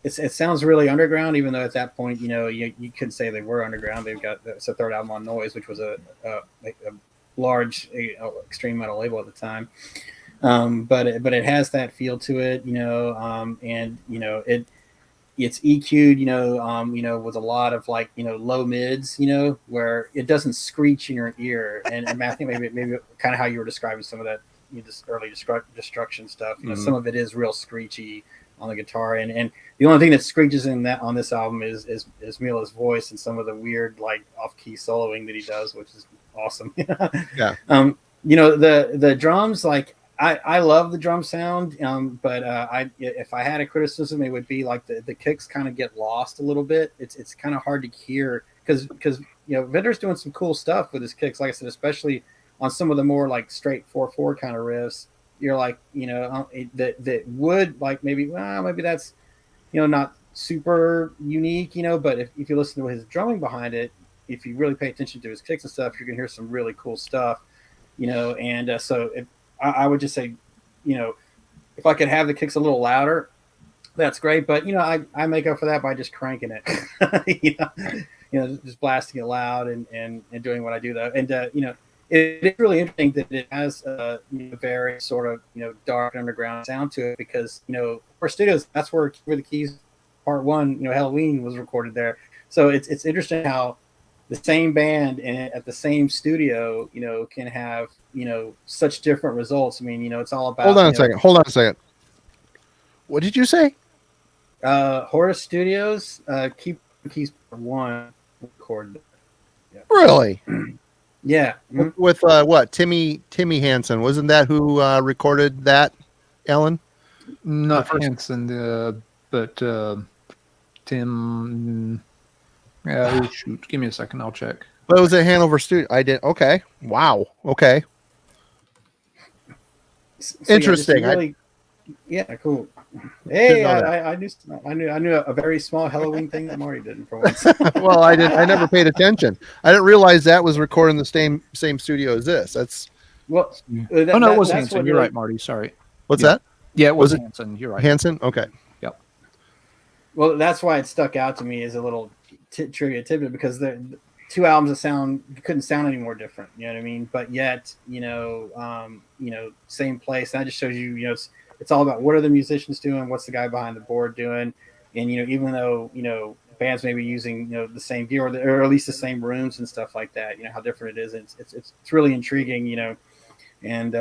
it sounds really underground, even though at that point, you know, you could say they were underground. They've got the third album on Noise, which was a large extreme metal label at the time. But it has that feel to it, you know, and you know it's EQ'd, you know, with a lot of like, you know, low mids, you know, where it doesn't screech in your ear. And I think maybe kind of how you were describing some of that, you know, this early destruction stuff. You know, some of it is real screechy on the guitar, and the only thing that screeches on this album is Mila's voice and some of the weird like off key soloing that he does, which is awesome. Yeah. You know, the drums, like I love the drum sound, but if I had a criticism, it would be like the kicks kind of get lost a little bit. It's kind of hard to hear because you know, Vinder's doing some cool stuff with his kicks, like I said, especially on some of the more like straight 4/4 kind of riffs. You're like, you know, that would like maybe that's, you know, not super unique, you know, but if you listen to his drumming behind it, if you really pay attention to his kicks and stuff, you're gonna hear some really cool stuff, you know. And so I would just say, you know, if I could have the kicks a little louder, that's great. But, you know, I make up for that by just cranking it, you know, just blasting it loud and doing what I do though. And, you know, it's really interesting that it has a, you know, very sort of, you know, dark underground sound to it, because, you know, for studios, that's where the Keys Part 1, you know, Halloween was recorded there. So it's interesting how the same band at the same studio, you know, can have, you know, such different results. I mean, you know, it's all about. Hold on a second. What did you say? Horus Studios, Keys Part 1 recorded. Yeah. Really? Yeah. With what? Timmy Hansen. Wasn't that who recorded that, Ellen? Not Hansen, but Tim. Shoot. Give me a second. I'll check. But it was at Hanover Studio. I did. Okay. Wow. Okay. So, interesting. Yeah, really, yeah, cool. Hey, I knew a very small Halloween thing that Marty did for once. Well, I never paid attention. I didn't realize that was recording the same studio as this. That's well. It was Hansen. You're right, Marty. Sorry. What's that? Yeah, it was Hansen. You're right. Hansen. Okay. Yep. Well, that's why it stuck out to me as a little trivia tidbit, because the two albums that couldn't sound any more different. You know what I mean? But yet, you know, same place. And that just shows you, you know, it's all about what are the musicians doing, what's the guy behind the board doing, and you know, even though, you know, bands may be using, you know, the same gear or at least the same rooms and stuff like that, you know how different it is. It's really intriguing, you know, and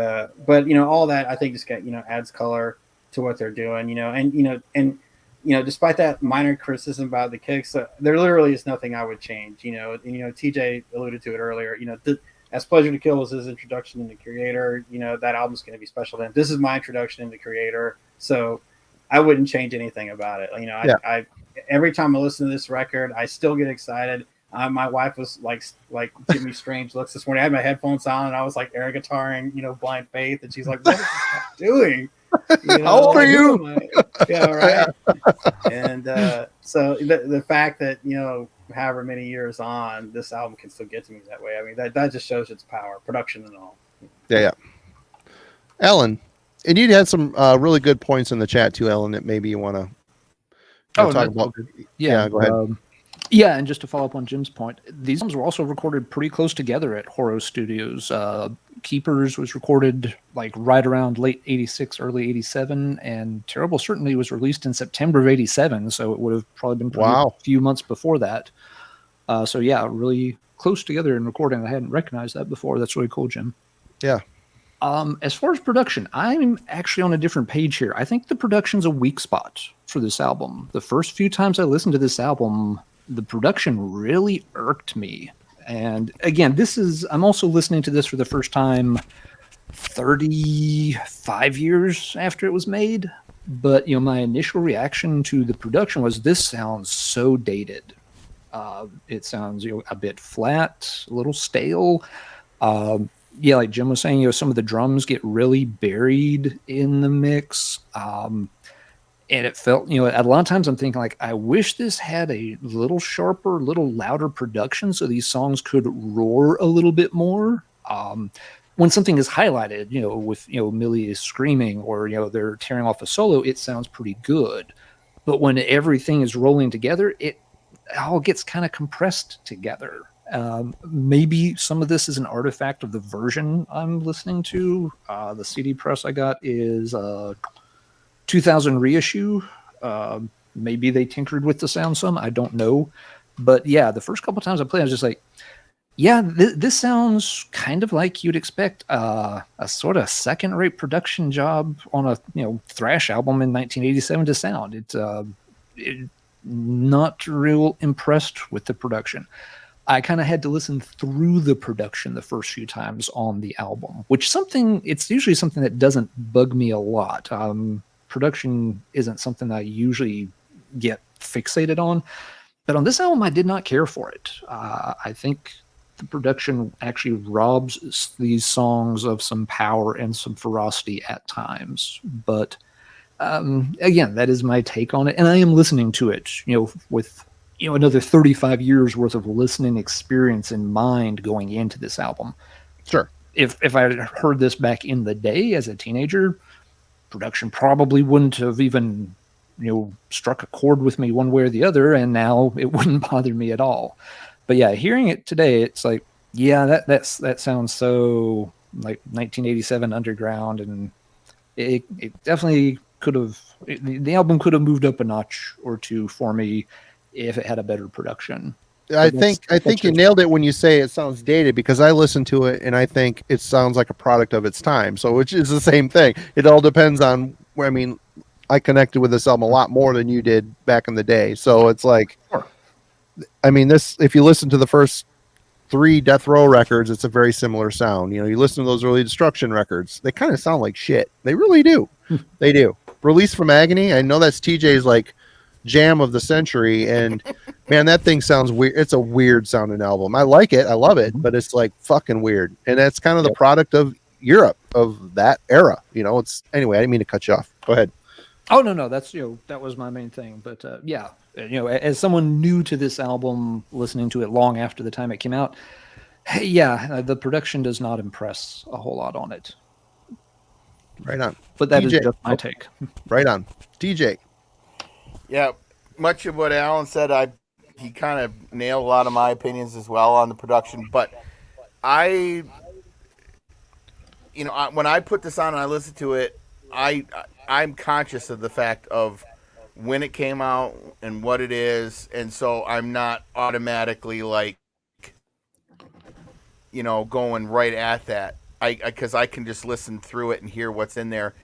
but you know, all that I think just adds color to what they're doing, you know, and despite that minor criticism about the kicks, there literally is nothing I would change, you know. And, you know, TJ alluded to it earlier, you know, as Pleasure to Kill was his introduction into Kreator, you know, that album's going to be special to him. This is my introduction into Kreator, so I wouldn't change anything about it. You know, I every time I listen to this record, I still get excited. My wife was like giving me strange looks this morning. I had my headphones on and I was like air guitaring, Blind Faith, and she's like, "What is this guy doing?" How old are you? Who am I? Yeah, right. And so the fact that however many years on, this album can still get to me that way. I mean, that just shows its power, production and all. Yeah. Ellen, and you had some really good points in the chat too, Ellen, that maybe you want to talk about. Yeah, go ahead. Yeah, and just to follow up on Jim's point, these albums were also recorded pretty close together at Horo Studios. Keepers was recorded like right around late 86, early 87, and Terrible Certainty was released in September of 87, so it would have probably been a few months before that. So yeah, really close together in recording. I hadn't recognized that before. That's really cool, Jim. Yeah. As far as production, I'm actually on a different page here. I think the production's a weak spot for this album. The first few times I listened to this album, the production really irked me. And again, I'm also listening to this for the first time 35 years after it was made. But, my initial reaction to the production was, this sounds so dated. It sounds, a bit flat, a little stale. Yeah, like Jim was saying, some of the drums get really buried in the mix. And it felt, a lot of times I'm thinking like, I wish this had a little sharper, little louder production so these songs could roar a little bit more. When something is highlighted, with, Millie is screaming or, they're tearing off a solo, it sounds pretty good. But when everything is rolling together, it all gets kind of compressed together. Maybe some of this is an artifact of the version I'm listening to. The CD press I got is 2000 reissue. Maybe they tinkered with the sound some. I don't know. But yeah, the first couple times I played, I was just like, yeah, this sounds kind of like you'd expect a sort of second-rate production job on a thrash album in 1987 to sound. It's not real impressed with the production. I kind of had to listen through the production the first few times on the album, it's usually something that doesn't bug me a lot. Production isn't something I usually get fixated on, but on this album, I did not care for it. I think the production actually robs these songs of some power and some ferocity at times. But again, that is my take on it, and I am listening to it, with another 35 years worth of listening experience in mind going into this album. Sure. If I had heard this back in the day as a teenager, production probably wouldn't have even, struck a chord with me one way or the other, and now it wouldn't bother me at all. But yeah, hearing it today, it's like, yeah, that sounds so like 1987 underground, and it definitely could have, the album could have moved up a notch or two for me if it had a better production. I think you nailed it when you say it sounds dated, because I listen to it and I think it sounds like a product of its time. So, which is the same thing. It all depends on where. I mean, I connected with this album a lot more than you did back in the day. So it's like, sure. I mean, if you listen to the first 3 Death Row records, it's a very similar sound. You listen to those early Destruction records, they kind of sound like shit. They really do. They do. Release from Agony, I know that's TJ's like jam of the century, and man, that thing sounds weird. It's a weird sounding album. I like it, I love it, but it's like fucking weird, and that's kind of the product of Europe, of that era. It's anyway. I didn't mean to cut you off. Go ahead. Oh no, that's that was my main thing. But yeah, as someone new to this album, listening to it long after the time it came out, yeah, the production does not impress a whole lot on it. Right on. But that is just my take. Right on. DJ. Yeah, much of what Alan said, he kind of nailed a lot of my opinions as well on the production. But when I put this on and I listen to it, I'm conscious of the fact of when it came out and what it is, and so I'm not automatically like, going right at that. Because I can just listen through it and hear what's in there.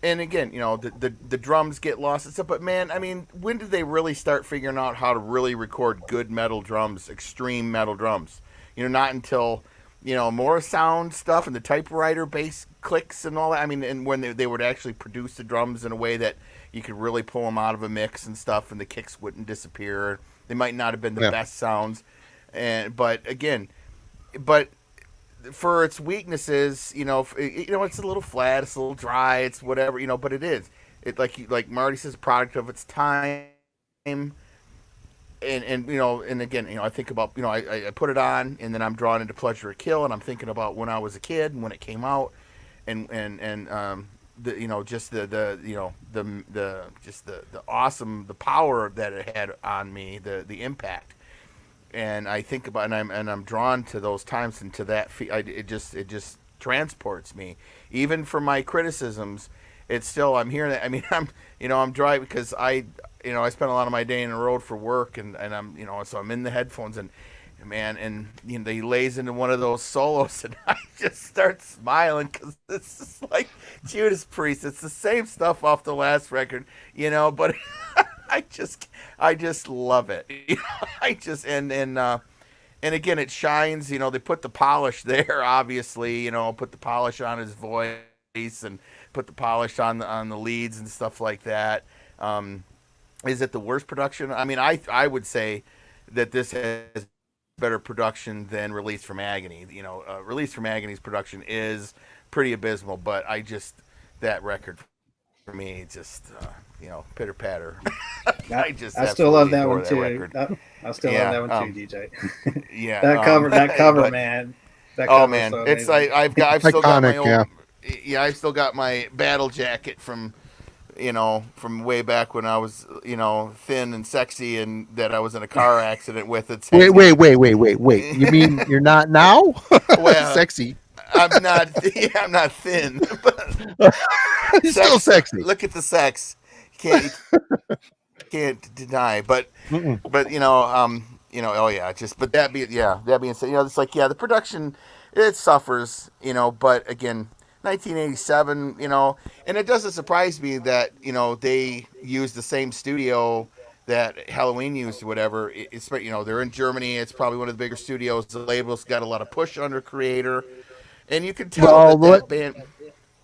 And again, the drums get lost and stuff. But man, I mean, when did they really start figuring out how to really record good metal drums, extreme metal drums? Not until, more sound stuff and the typewriter bass clicks and all that. I mean, and when they would actually produce the drums in a way that you could really pull them out of a mix and stuff, and the kicks wouldn't disappear. They might not have been the best sounds. But again, but for its weaknesses, it's a little flat, it's a little dry, it's whatever, but it is. It like Marty says, a product of its time. And again, I think about, I put it on, and then I'm drawn into Pleasure or Kill, and I'm thinking about when I was a kid and when it came out, and just the awesome, the power that it had on me, the impact. And I think about, and I'm drawn to those times and to that. It just transports me, even for my criticisms. It's still, I'm hearing that. I mean, I'm driving because I spend a lot of my day in the road for work, and I'm, so I'm in the headphones, and man, and he lays into one of those solos, and I just start smiling because it's just like Judas Priest. It's the same stuff off the last record, but I just love it. And again, it shines. They put the polish there, obviously. Put the polish on his voice and put the polish on the leads and stuff like that. Is it the worst production? I mean, I would say that this has better production than Release from Agony. Release from Agony's production is pretty abysmal, but that record for me just pitter patter. I still love that one too. I still love that one too, DJ. Yeah, that cover, man. That cover, man, so it's amazing. I've still got my old, yeah. I've still got my battle jacket from way back when I was, thin and sexy, and that I was in a car accident with. It's wait. You mean you're not now? Well, sexy. I'm not thin. But He's still sexy. Look at the sex. You can't deny. But oh yeah, but that being said, it's like, the production, it suffers, but again, 1987, and it doesn't surprise me that, they use the same studio that Halloween used or whatever. It's, they're in Germany. It's probably one of the bigger studios. The label's got a lot of push under Kreator, and you can tell that band.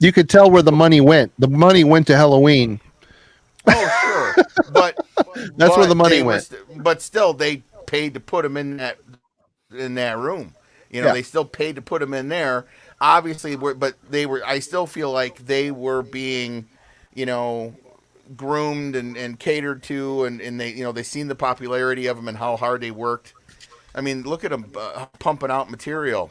You could tell where the money went. The money went to Halloween. Oh, sure. But that's where the money went. But still, they paid to put him in that room. They still paid to put him in there. Obviously, but they were. I still feel like they were being, groomed and catered to, and they, they seen the popularity of them and how hard they worked. I mean, look at them pumping out material,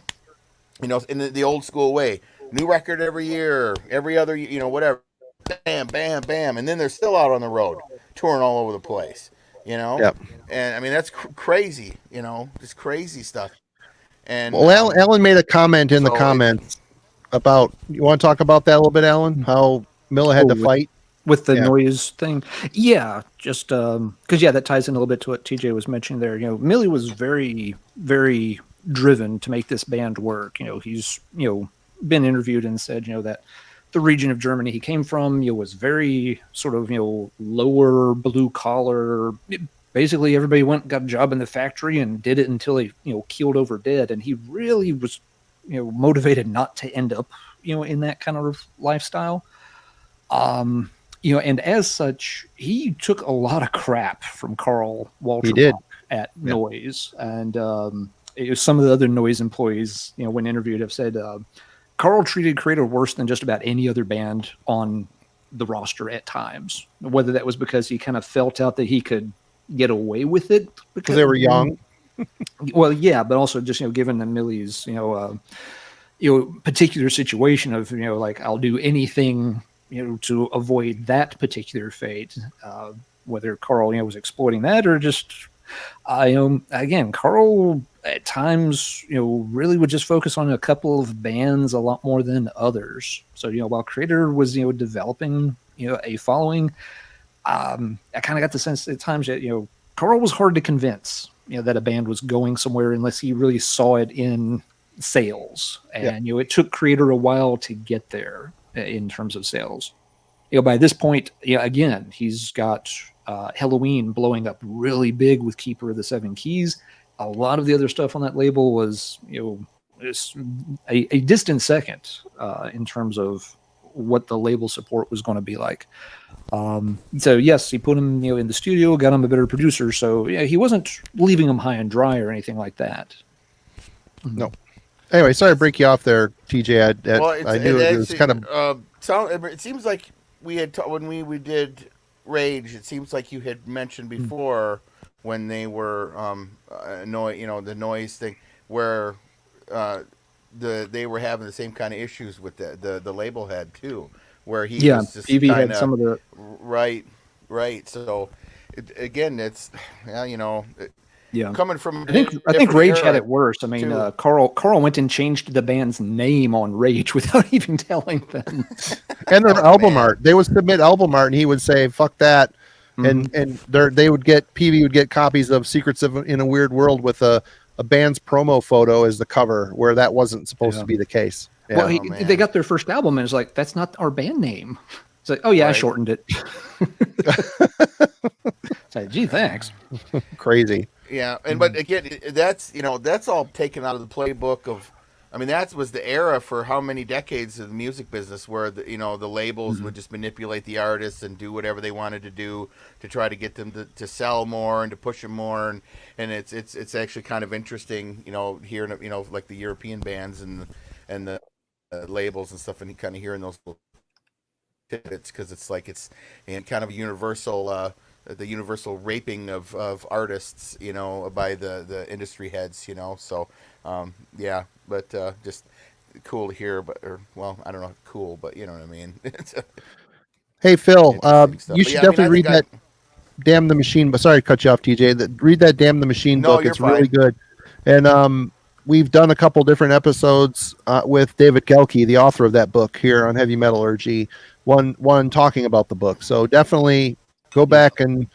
in the old school way. New record every year, every other, whatever. Bam, bam, bam, and then they're still out on the road, touring all over the place. Yep. And I mean, that's crazy. Just crazy stuff. And Alan made a comment in the comments about. You want to talk about that a little bit, Alan? How Miller had to fight with the noise thing. Yeah, just because that ties in a little bit to what TJ was mentioning there. Millie was very, very driven to make this band work. He's been interviewed and said that the region of Germany he came from was very sort of lower blue collar. Basically, everybody went and got a job in the factory and did it until they, keeled over dead. And he really was, motivated not to end up, in that kind of lifestyle. And as such, he took a lot of crap from Carl Walter at Noise. And some of the other Noise employees, when interviewed, have said Carl treated Kreator worse than just about any other band on the roster at times. Whether that was because he kind of felt out that he could get away with it because they were young. Well, yeah, but also just given the Millie's particular situation of like I'll do anything to avoid that particular fate. Whether Carl was exploiting that or just again, Carl at times really would just focus on a couple of bands a lot more than others. So while Kreator was developing a following. I kind of got the sense at times that, Carl was hard to convince, that a band was going somewhere unless he really saw it in sales. And, it took Kreator a while to get there in terms of sales. By this point, again, he's got Halloween blowing up really big with Keeper of the Seven Keys. A lot of the other stuff on that label was, a distant second in terms of what the label support was going to be like. So yes, he put him, in the studio, got him a better producer. So yeah, he wasn't leaving him high and dry or anything like that. No. Anyway, sorry to break you off there, TJ. I knew it was kind of. It seems like we had when we did Rage. It seems like you had mentioned before when they were the noise thing where they were having the same kind of issues with the label head too, where he was just PV had some of the right. So again, it's coming from I think Rage had it worse. I mean, Carl went and changed the band's name on Rage without even telling them. And their album art, they would submit album art, and he would say "fuck that," and PV would get copies of Secrets in a Weird World with a band's promo photo as the cover, where that wasn't supposed to be the case. Yeah. Well, they got their first album, and it's like, that's not our band name. It's like, oh yeah, right. I shortened it. It's like, gee, thanks. Crazy. Yeah, but again, that's all taken out of the playbook of. I mean, that was the era for how many decades of the music business where the labels would just manipulate the artists and do whatever they wanted to do to try to get them to sell more and to push them more, and it's actually kind of interesting, hearing like the European bands and the labels and stuff, and kind of hearing those little tidbits, because it's like it's kind of a universal. The universal raping of artists, by the industry heads, so but just cool to hear, I don't know, cool, but you know what I mean. Hey Phil, you should definitely read that Damn the Machine, but sorry to cut you off, TJ. Read that Damn the Machine book. It's really good. And we've done a couple different episodes with David Gelke, the author of that book, here on Heavy Metallurgy, one talking about the book. So definitely go back and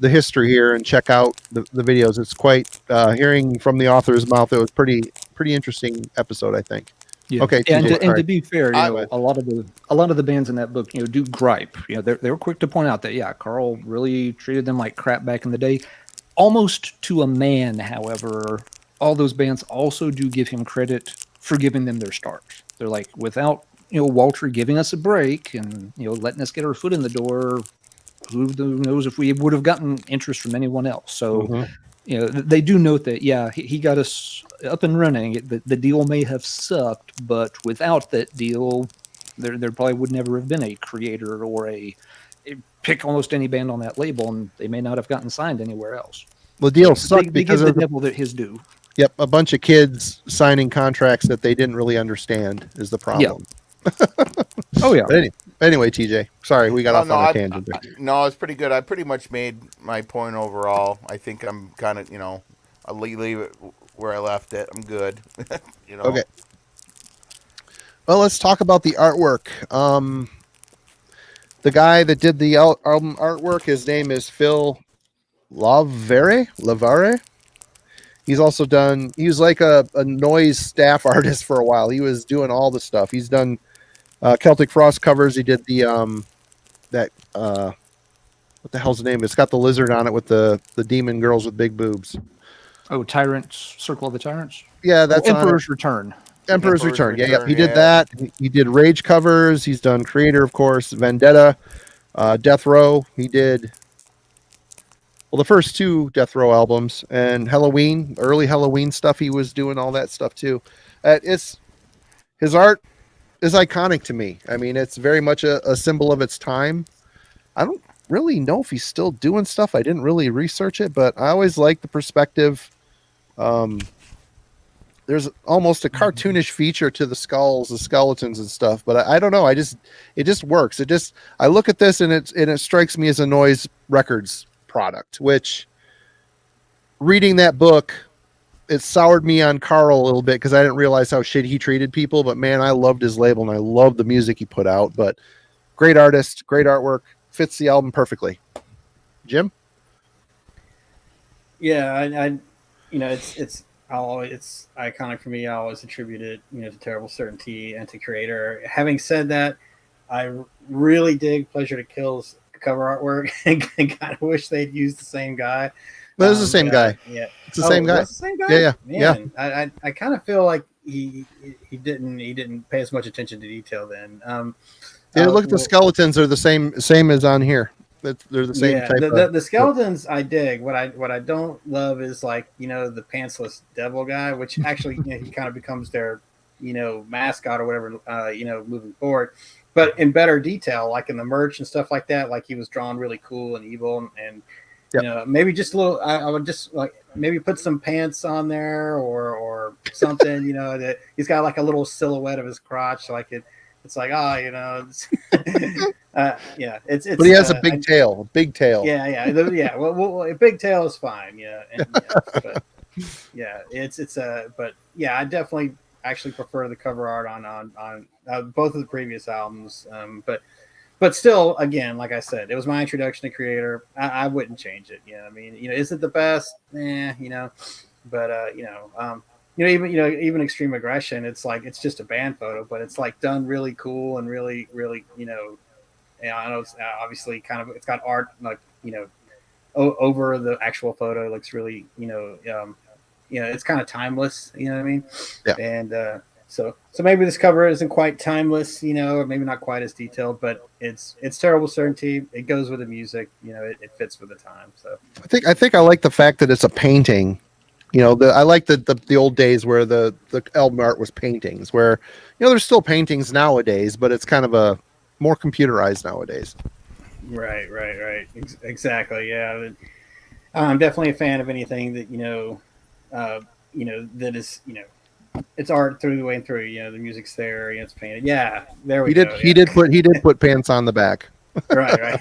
the history here and check out the videos. It's quite hearing from the author's mouth. It was pretty interesting episode, I think. Yeah. Okay. And to be fair, a lot of the bands in that book, do gripe. They were quick to point out that Carl really treated them like crap back in the day, almost to a man. However, all those bands also do give him credit for giving them their start. They're like, without Walter giving us a break and letting us get our foot in the door, who knows if we would have gotten interest from anyone else. So, they do note that, he got us up and running. The deal may have sucked, but without that deal, there probably would never have been a Kreator or a pick almost any band on that label, and they may not have gotten signed anywhere else. The deal sucked because of the devil that his due. Yep, a bunch of kids signing contracts that they didn't really understand is the problem. Oh yeah. But anyway, TJ, sorry we got off on a tangent there. No, it's pretty good. I pretty much made my point overall. I think I'm kind of, I'll leave it where I left it. I'm good. Okay. Well, let's talk about the artwork. The guy that did the album artwork, his name is Phil Lavare. He's also he was like a noise staff artist for a while. He was doing all the stuff. He's done Celtic Frost covers. He did the what the hell's the name? It's got the lizard on it with the demon girls with big boobs. Oh, Tyrants, Circle of the Tyrants? Yeah, that's Emperor's Return. Emperor's Return. Yeah. He did that. He did Rage covers. He's done Kreator, of course, Vendetta, Death Row. He did the first two Death Row albums, and Halloween, early Halloween stuff. He was doing all that stuff too. His art is iconic to me. I mean, it's very much a symbol of its time. I don't really know if he's still doing stuff. I didn't really research it, but I always like the perspective. There's almost a cartoonish feature to the skulls, the skeletons and stuff, but I don't know. It just works. I look at this and it strikes me as a Noise Records product, which reading that book, it soured me on Carl a little bit because I didn't realize how shit he treated people, but man, I loved his label and I loved the music he put out. But great artist, great artwork, fits the album perfectly. Jim? Yeah, it's iconic for me. I always attribute it, to Terrible Certainty and to Kreator. Having said that, I really dig Pleasure to Kill's cover artwork and kind of wish they'd used the same guy. But it's the same guy. Yeah, it's the same guy. It's the same guy. Yeah. Man, yeah. I kind of feel like he didn't pay as much attention to detail then. Yeah, look, the skeletons are the same as on here. They're the same Yeah, type. the skeletons I dig. What I don't love is like the pantsless devil guy, which actually he kind of becomes their mascot or whatever. Moving forward, but in better detail, like in the merch and stuff like that. Like he was drawn really cool and evil, and maybe just a little. I would just like maybe put some pants on there or something. That he's got like a little silhouette of his crotch, like it. It's like, it's, it's. But he has a big tail. A big tail. Yeah. Well, a big tail is fine. But but I definitely actually prefer the cover art on both of the previous albums. But still, again, like I said, it was my introduction to Kreator. I wouldn't change it. I mean, is it the best? But even Extreme Aggression, it's like it's just a band photo, but it's like done really cool and really, really, I know it's obviously it's got art like over the actual photo. It looks really, it's kind of timeless. You know what I mean? Yeah. And so maybe this cover isn't quite timeless, or maybe not quite as detailed, but it's Terrible Certainty. It goes with the music. It fits for the time. So I think I like the fact that it's a painting. I like the old days where the album art was paintings, where there's still paintings nowadays, but it's kind of a more computerized nowadays. Right. Exactly. Yeah, I'm definitely a fan of anything that that is it's art through the way and through. The music's there, it's painted. Yeah, there we go. He did put pants on the back. Right.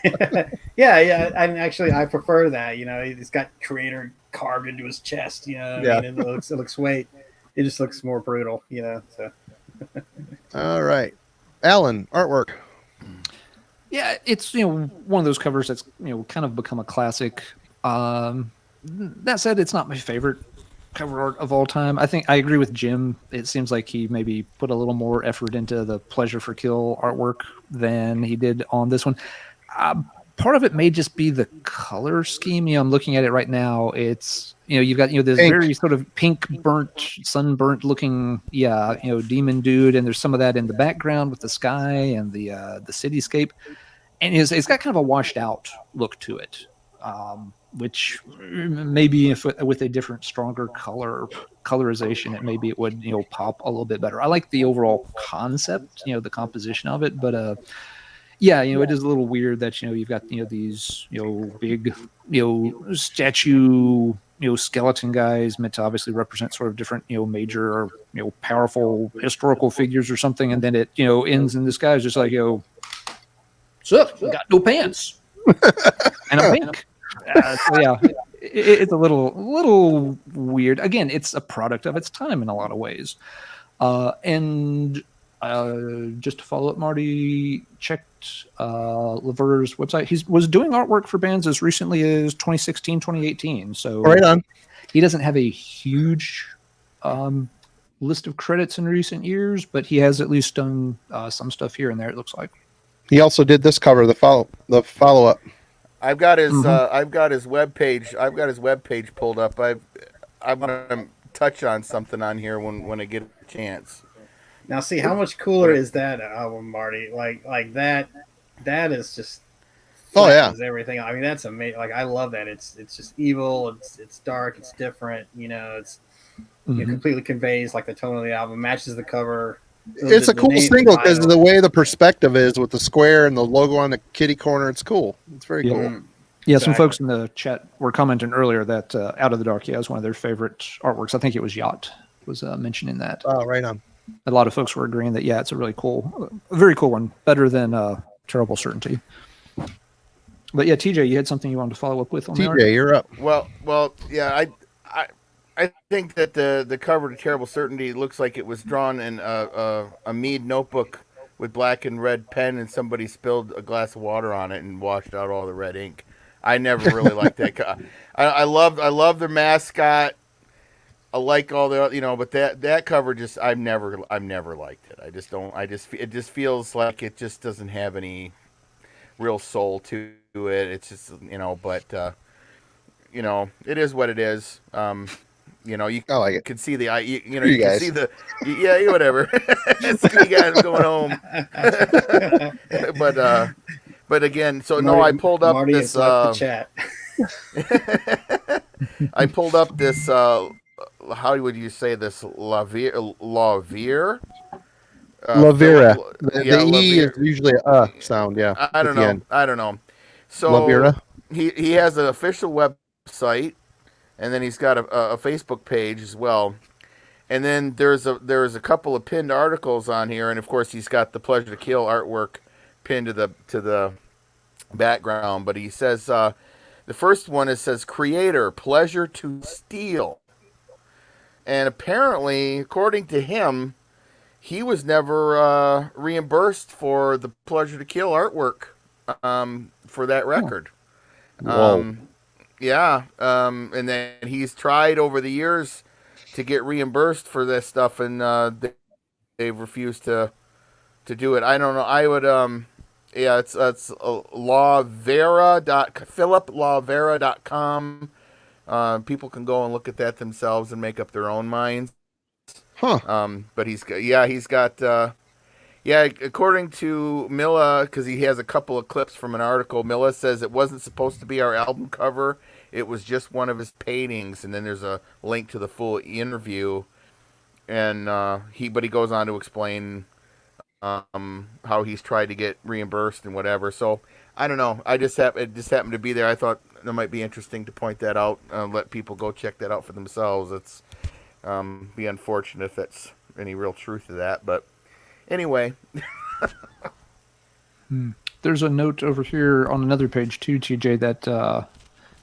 yeah. And actually, I prefer that. He's got Kreator carved into his chest. I mean, it looks weight. It just looks more brutal. So. All right, Alan, artwork. Yeah, it's one of those covers that's kind of become a classic. That said, it's not my favorite cover art of all time. I think I agree with Jim. It seems like he maybe put a little more effort into the Pleasure for Kill artwork than he did on this one. Part of it may just be the color scheme. I'm looking at it right now. It's you've got this pink. very sort of pink, sunburnt looking demon dude, and there's some of that in the background with the sky and the cityscape, and it's got kind of a washed out look to it. Which maybe if with a different, stronger colorization, it would pop a little bit better. I like the overall concept, the composition of it, but it is a little weird that you've got these big statue skeleton guys meant to obviously represent sort of different major or powerful historical figures or something, and then it ends in this guy's just like so you got no pants and a pink. It's a little weird. Again, it's a product of its time in a lot of ways. And just to follow up, Marty checked Lever's website. He was doing artwork for bands as recently as 2016, 2018. So right on. He doesn't have a huge list of credits in recent years, but he has at least done some stuff here and there. It looks like he also did this cover, the follow up. I've got his webpage. I've got his webpage pulled up. I want to touch on something on here when I get a chance. Now, see how much cooler is that album, Marty? Like that is just everything. I mean, that's amazing. Like I love that. It's just evil. It's dark. It's different. It's it completely conveys like the tone of the album, matches the cover. It's a cool single because of the way the perspective is with the square and the logo on the kitty corner. It's cool. It's very cool. Yeah, exactly. Some folks in the chat were commenting earlier that Out of the Dark is one of their favorite artworks. I think it was Yacht was mentioning that. Oh, right on. A lot of folks were agreeing that it's a really cool, a very cool one, better than Terrible Certainty. But yeah, TJ, you had something you wanted to follow up with on TJ, you're up. Well, yeah, I think that the cover to Terrible Certainty looks like it was drawn in a Mead notebook with black and red pen, and somebody spilled a glass of water on it and washed out all the red ink. I never really liked that. I love their mascot. I like all the but that cover just I've never liked it. It just feels like it just doesn't have any real soul to it. It's just but it is what it is. You know, you I like it. can see the you know Screw you you can guys. see the whatever. Screw you guys, I'm going home. But again, so no, I pulled up Marty this. has left the chat. I pulled up this. How would you say this? Lavier. Lavira. Philip, The E is Lavier. usually sound, yeah, I at don't the know. end. I don't know. So Lavira. he has an official website, and then he's got a Facebook page as well. And then there's a couple of pinned articles on here, and of course he's got the Pleasure to Kill artwork pinned to the background. But he says the first one says Kreator, Pleasure to Steal, and apparently, according to him, he was never reimbursed for the Pleasure to Kill artwork for that record. Whoa. And then he's tried over the years to get reimbursed for this stuff, and they've refused to do it. I don't know. I would it's philiplavera.com. People can go and look at that themselves and make up their own minds. Huh. But he's got according to Milla, because he has a couple of clips from an article, Milla says it wasn't supposed to be our album cover. It was just one of his paintings, and then there's a link to the full interview. And he goes on to explain how he's tried to get reimbursed and whatever. So I don't know. It just happened to be there. I thought it might be interesting to point that out. Let people go check that out for themselves. It's be unfortunate if that's any real truth to that, but anyway. There's a note over here on another page too, TJ, that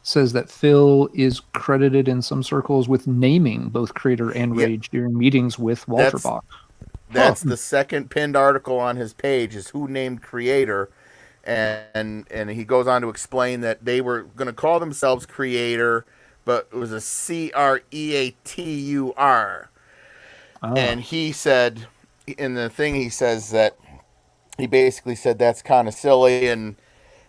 says that Phil is credited in some circles with naming both Kreator and Rage during meetings with Walter Bach. That's the second pinned article on his page, is who named Kreator, and he goes on to explain that they were going to call themselves Kreator, but it was a Creatur. And he said, in the thing, he says that he basically said that's kind of silly, and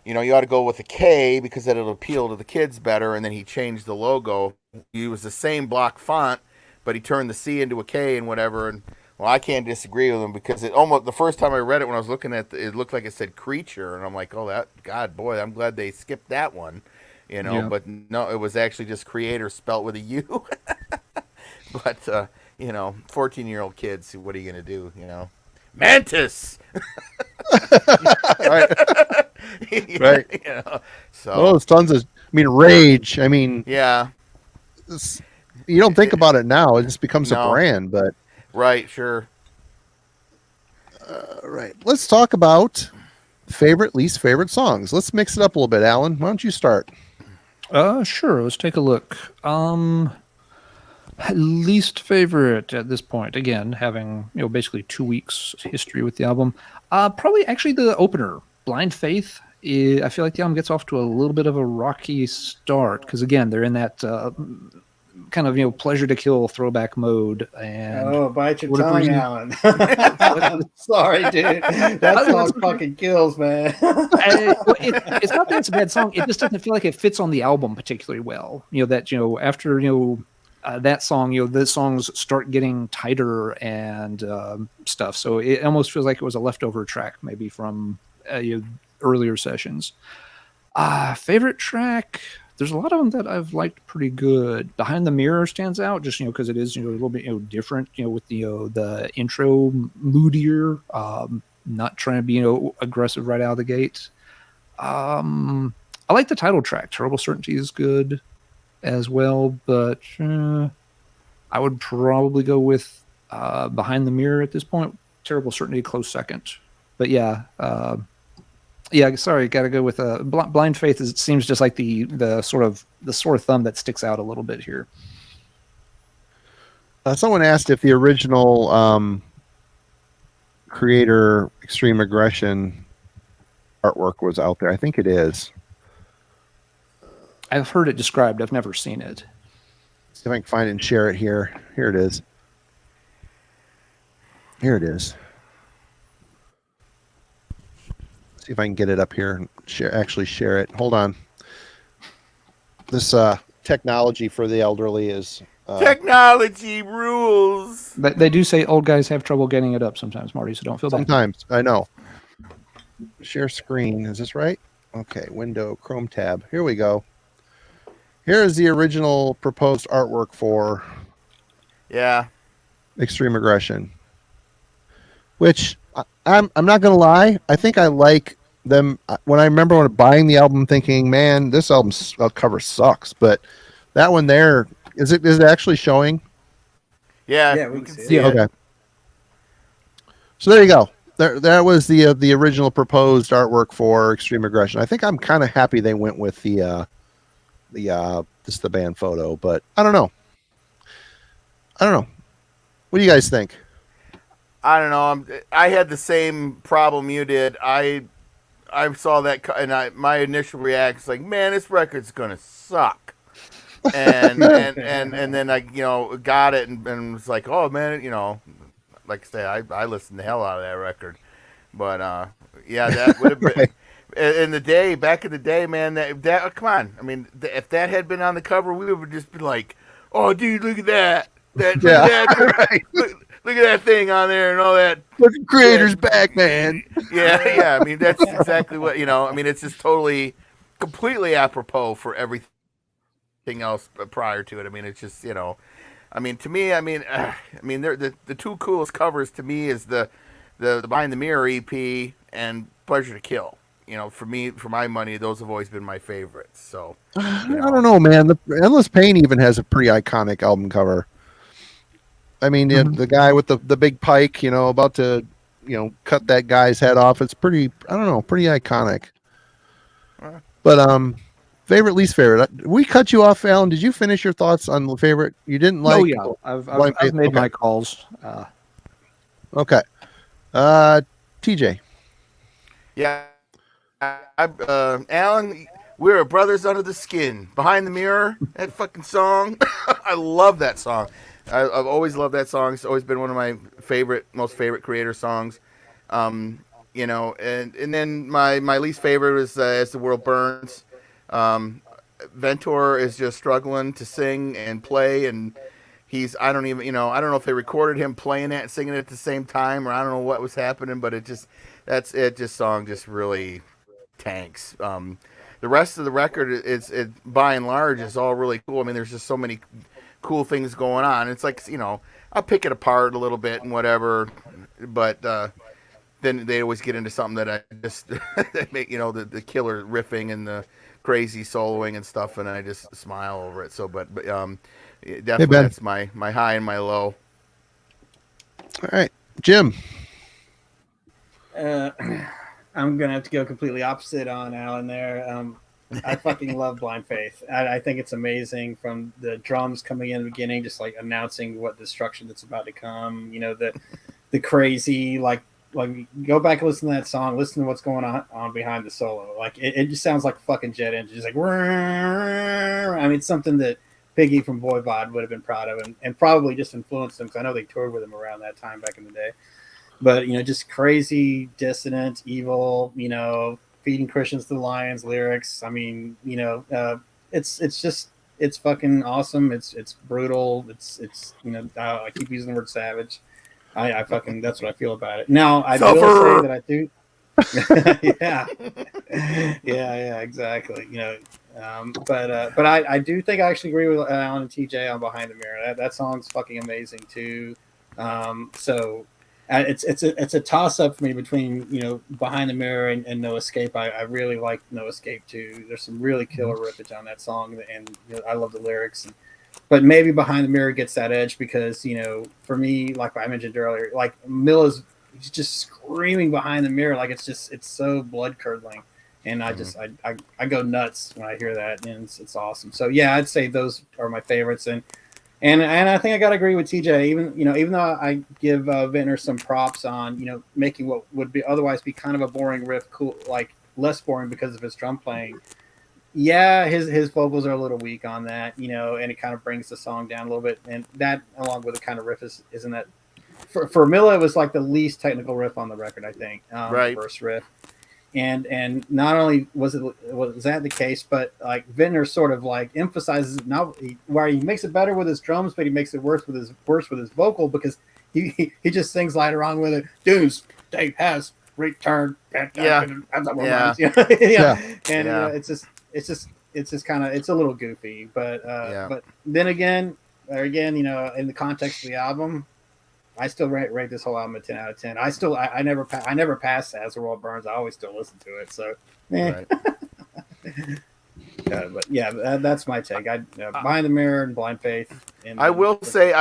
you ought to go with a K because that'll appeal to the kids better. And then he changed the logo. He used the same block font, but he turned the C into a K and whatever. And well, I can't disagree with him, because it almost, the first time I read it, when I was looking at it looked like it said creature, and I'm like, oh, I'm glad they skipped that one. But no, it was actually just Kreator spelt with a U. But 14-year-old kids, what are you gonna do? Mantis. Right. Right. So. Well, there's tons of. Rage. Yeah. You don't think about it now; it just becomes a brand. But right, sure. Right. Let's talk about least favorite songs. Let's mix it up a little bit, Alan. Why don't you start? Sure. Let's take a look. Least favorite at this point, again, having basically 2 weeks history with the album, probably actually the opener, Blind Faith. I feel like the album gets off to a little bit of a rocky start, because again, they're in that kind of Pleasure to Kill throwback mode. And bite your tongue, Alan. Sorry, dude. That song fucking kills, man. It's not that it's a bad song. It just doesn't feel like it fits on the album particularly well. After that song, the songs start getting tighter and stuff. So it almost feels like it was a leftover track, maybe from earlier sessions. Favorite track, there's a lot of them that I've liked pretty good. Behind the Mirror stands out, just because it is a little bit different. With the intro moodier, not trying to be aggressive right out of the gate. I like the title track. Terrible Certainty is good as well, but I would probably go with Behind the Mirror at this point. Terrible Certainty, close second. But sorry, gotta go with Blind Faith. It seems just like the sore thumb that sticks out a little bit here. Someone asked if the original Kreator Extreme Aggression artwork was out there. I think it is. I've heard it described. I've never seen it. See if I can find it and share it here. Here it is. Here it is. See if I can get it up here and share it. Hold on. This technology for the elderly is Technology rules. But they do say old guys have trouble getting it up sometimes, Marty. So don't feel bad. Sometimes I know. Share screen. Is this right? Okay. Window, Chrome tab. Here we go. Here is the original proposed artwork for Yeah. Extreme Aggression. Which I'm not gonna lie. I think I like them. When I remember when buying the album, thinking, "Man, this album's cover sucks." But that one there, is it actually showing? Yeah, Yeah, we can see see it. it. Okay. So there you go. That was the original proposed artwork for Extreme Aggression. I think I'm kind of happy they went with the just the band photo, but I don't know. What do you guys think? I don't know. I had the same problem you did. I saw that and my initial reaction was like, man, this record's gonna suck. And and then I got it and was like, oh man, like I say, I listened the hell out of that record. But yeah, that would have been Right. back in the day, man. That come on. I mean, if that had been on the cover, we would have just been like, oh, dude, look at that. Look at that. Right. Look at that thing on there and all that. Look, Creator's back, man. Yeah. I mean, that's exactly what I mean, it's just completely apropos for everything else prior to it. I mean, it's just I mean, to me, they're the two coolest covers to me is the Behind the Mirror EP and Pleasure to Kill. For me, for my money, those have always been my favorites. So I don't know, man. The Endless Pain even has a pretty iconic album cover. I mean, the guy with the big pike, about to, cut that guy's head off. It's pretty, I don't know, pretty iconic. But favorite, least favorite. We cut you off, Alan. Did you finish your thoughts on the favorite? You didn't like? Oh yeah, I've made my calls. Okay. TJ. yeah, Alan, we're brothers under the skin. Behind the Mirror, that fucking song. I love that song. I've always loved that song. It's always been one of my most favorite Kreator songs. And then my least favorite was As the World Burns. Ventor is just struggling to sing and play, and I don't know if they recorded him playing it and singing it at the same time, or I don't know what was happening, but song just really tanks. The rest of the record it by and large is all really cool. I mean, there's just so many cool things going on. It's like, I'll pick it apart a little bit and whatever, but then they always get into something that I just that make the killer riffing and the crazy soloing and stuff, and I just smile over it. So, but definitely that's my high and my low. All right, Jim. I'm gonna have to go completely opposite on Alan there. I fucking love Blind Faith. I think it's amazing, from the drums coming in the beginning, just like announcing what destruction that's about to come. The crazy, like go back and listen to that song, listen to what's going on behind the solo. Like it just sounds like a fucking jet engine, just like. I mean, it's something that Piggy from Voivod would have been proud of, and probably just influenced them, because I know they toured with him around that time back in the day. But just crazy, dissonant, evil, feeding Christians to the lions lyrics. I mean, it's fucking awesome. It's brutal. It's I keep using the word savage. I fucking, that's what I feel about it. Now I will say that I do. yeah, exactly. But I do think I actually agree with Alan and TJ on Behind the Mirror. That song's fucking amazing too. So it's a toss up for me between Behind the Mirror and No Escape. I really like No Escape too. There's some really killer riffage on that song, and I love the lyrics. But maybe Behind the Mirror gets that edge because for me, like I mentioned earlier, like Milla's just screaming Behind the Mirror, like it's so blood curdling, and I go nuts when I hear that, and it's awesome. So yeah, I'd say those are my favorites, and I think I gotta agree with TJ. Even though I give Vintner some props on making what would be otherwise be kind of a boring riff cool, like less boring because of his drum playing. Yeah, his vocals are a little weak on that, and it kind of brings the song down a little bit, and that along with the kind of riff isn't that. For Milla, it was like the least technical riff on the record, I think. Right. First riff. and not only was that the case, but like Vintner sort of like emphasizes it now, where he makes it better with his drums, but he makes it worse with his vocal, because he just sings right along with it. Doomsday has returned. Yeah. Yeah. And Yeah. it's just kind of, it's a little goofy, but but then again, in the context of the album, I still rate this whole album a 10 out of 10. I never pass As the World Burns. I always still listen to it. So, Right. but yeah, that's my take. Behind the Mirror and Blind Faith. I will say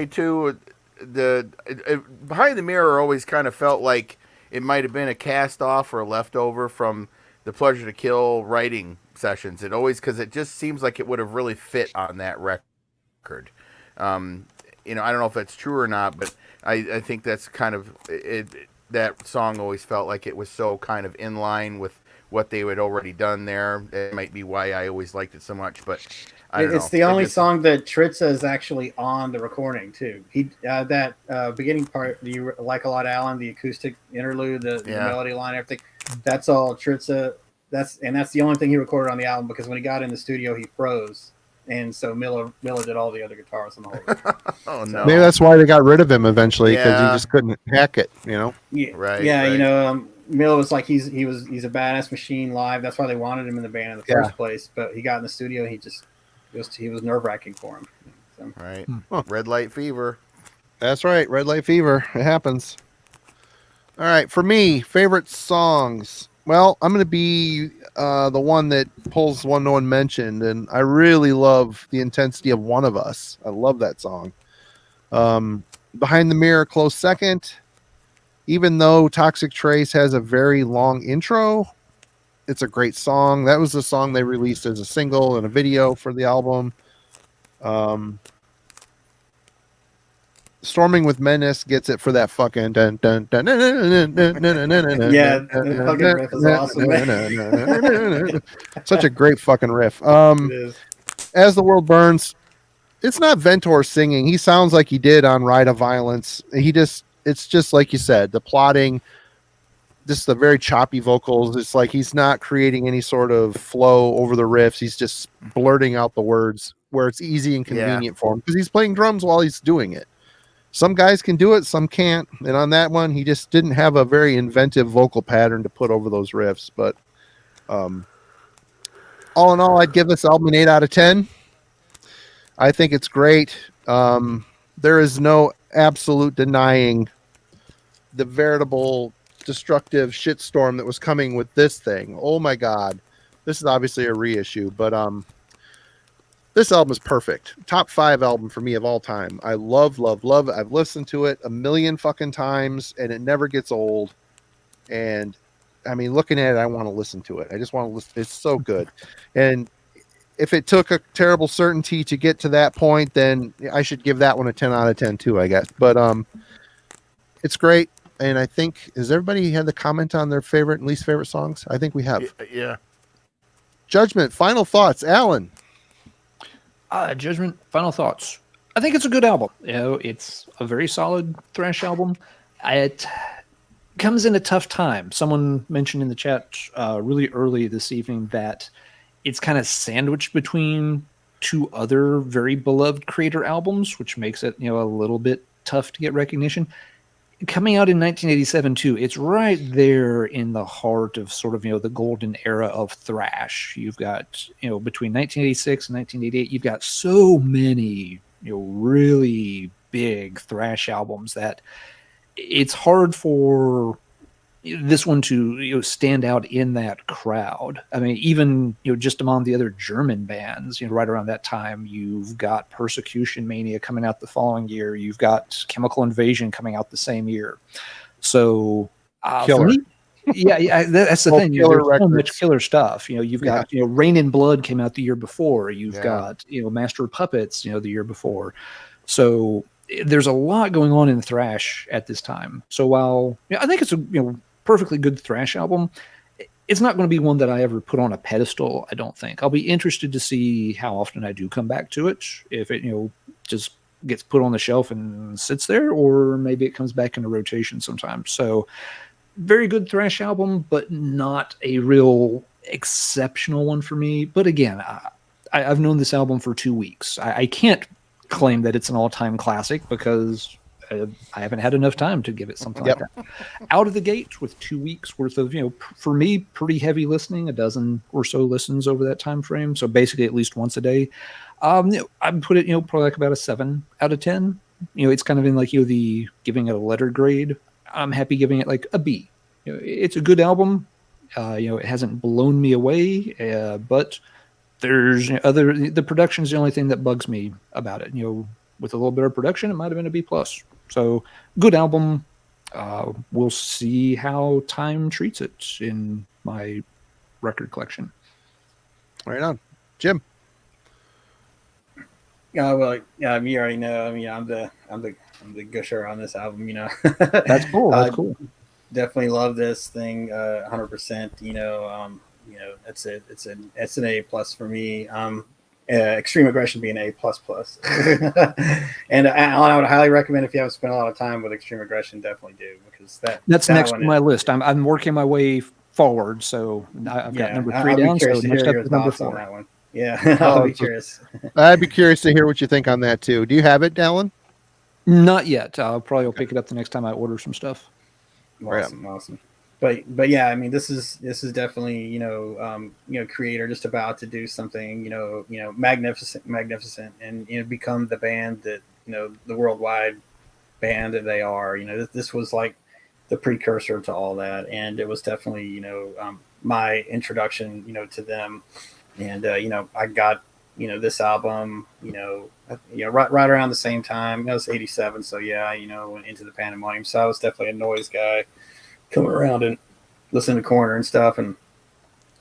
too, Behind the Mirror always kind of felt like it might have been a cast off or a leftover from the Pleasure to Kill writing sessions. Because it just seems like it would have really fit on that record. I don't know if that's true or not, but I think that's kind of it. That song always felt like it was so kind of in line with what they had already done there. It might be why I always liked it so much, but it's the only song that Tritza is actually on the recording too. He that beginning part, you like a lot, Alan, the acoustic interlude, the melody line, everything. That's all Tritza. That's the only thing he recorded on the album, because when he got in the studio, he froze. And so Miller did all the other guitars on the whole record. Oh no! Maybe that's why they got rid of him eventually, because he just couldn't hack it. Yeah, right. Yeah, right. Miller was like he's a badass machine live. That's why they wanted him in the band in the first place. But he got in the studio, he was nerve wracking for him. So. Right. Red Light Fever. That's right. Red Light Fever. It happens. All right. For me, favorite songs. Well, I'm going to be the one that pulls one no one mentioned, and I really love the intensity of One of Us. I love that song. Behind the Mirror, close second. Even though Toxic Trace has a very long intro, it's a great song. That was the song they released as a single and a video for the album. Storming with Menace gets it for that fucking dun dun dun dun dun dun dun dun. Yeah, the fucking riff is awesome. Such a great fucking riff. It is. As the World Burns, it's not Ventor singing. He sounds like he did on Ride of Violence. It's just like you said, the plotting, just the very choppy vocals. It's like he's not creating any sort of flow over the riffs. He's just blurting out the words where it's easy and convenient for him, because he's playing drums while he's doing it. Some guys can do it, some can't. And on that one, he just didn't have a very inventive vocal pattern to put over those riffs. But all in all, I'd give this album an 8 out of 10. I think it's great. There is no absolute denying the veritable destructive shitstorm that was coming with this thing. Oh my God. This is obviously a reissue, but this album is perfect. Top 5 album for me of all time. I love it. I've listened to it a million fucking times, and it never gets old. And I mean, looking at it, I want to listen to it. I just want to listen. It's so good. And if it took a terrible certainty to get to that point, then I should give that one a 10 out of 10 too, I guess. But it's great. And I think, has everybody had the comment on their favorite and least favorite songs? I think we have. Yeah. Judgment, final thoughts. Alan. Judgment, final thoughts. I think it's a good album. It's a very solid thrash album. It comes in a tough time. Someone mentioned in the chat really early this evening that it's kind of sandwiched between 2 other very beloved Kreator albums, which makes it, a little bit tough to get recognition. Coming out in 1987 too, it's right there in the heart of sort of, the golden era of thrash. You've got, between 1986 and 1988, you've got so many, really big thrash albums that it's hard for this one to stand out in that crowd. I mean, even just among the other German bands, right around that time, you've got Persecution Mania coming out the following year. You've got Chemical Invasion coming out the same year. So for me, that's the thing. There's so much killer stuff. You've got Rain in Blood came out the year before. You've got Master of Puppets, the year before. So there's a lot going on in thrash at this time. So while I think it's a perfectly good thrash album, it's not going to be one that I ever put on a pedestal. I don't think. I'll be interested to see how often I do come back to it. If it just gets put on the shelf and sits there, or maybe it comes back into rotation sometimes. So very good thrash album, but not a real exceptional one for me. But again, I've known this album for 2 weeks. I can't claim that it's an all-time classic because I haven't had enough time to give it something like that. Out of the gate with 2 weeks worth of, for me, pretty heavy listening, a dozen or so listens over that time frame. So basically at least once a day. I'd put it, probably like about a 7 out of 10. It's kind of in like, the giving it a letter grade. I'm happy giving it like a B. It's a good album. It hasn't blown me away, but there's the production's the only thing that bugs me about it. With a little bit of production, it might have been a B plus. So good album. We'll see how time treats it in my record collection. Right on, Jim. Well, yeah, you already know. I mean, I'm the gusher on this album. That's cool. That's cool. Definitely love this thing. 100%. It's an A plus for me. Extreme Aggression being A plus plus. And I would highly recommend, if you haven't spent a lot of time with Extreme Aggression, definitely do, because that's next on my list. I'm working my way forward, so I've got number 3 down. So next up is number 4. On that one. Yeah, I'll be curious. I'd be curious to hear what you think on that too. Do you have it, Dallin? Not yet. I'll probably pick it up the next time I order some stuff. Awesome. But yeah, I mean, this is definitely Kreator just about to do something magnificent, and become the band that the worldwide band that they are. This was like the precursor to all that, and it was definitely my introduction to them, and I got this album right around the same time. It was 87, so yeah, went into the Pandemonium, so I was definitely a noise guy coming around and listening to Corner and stuff, and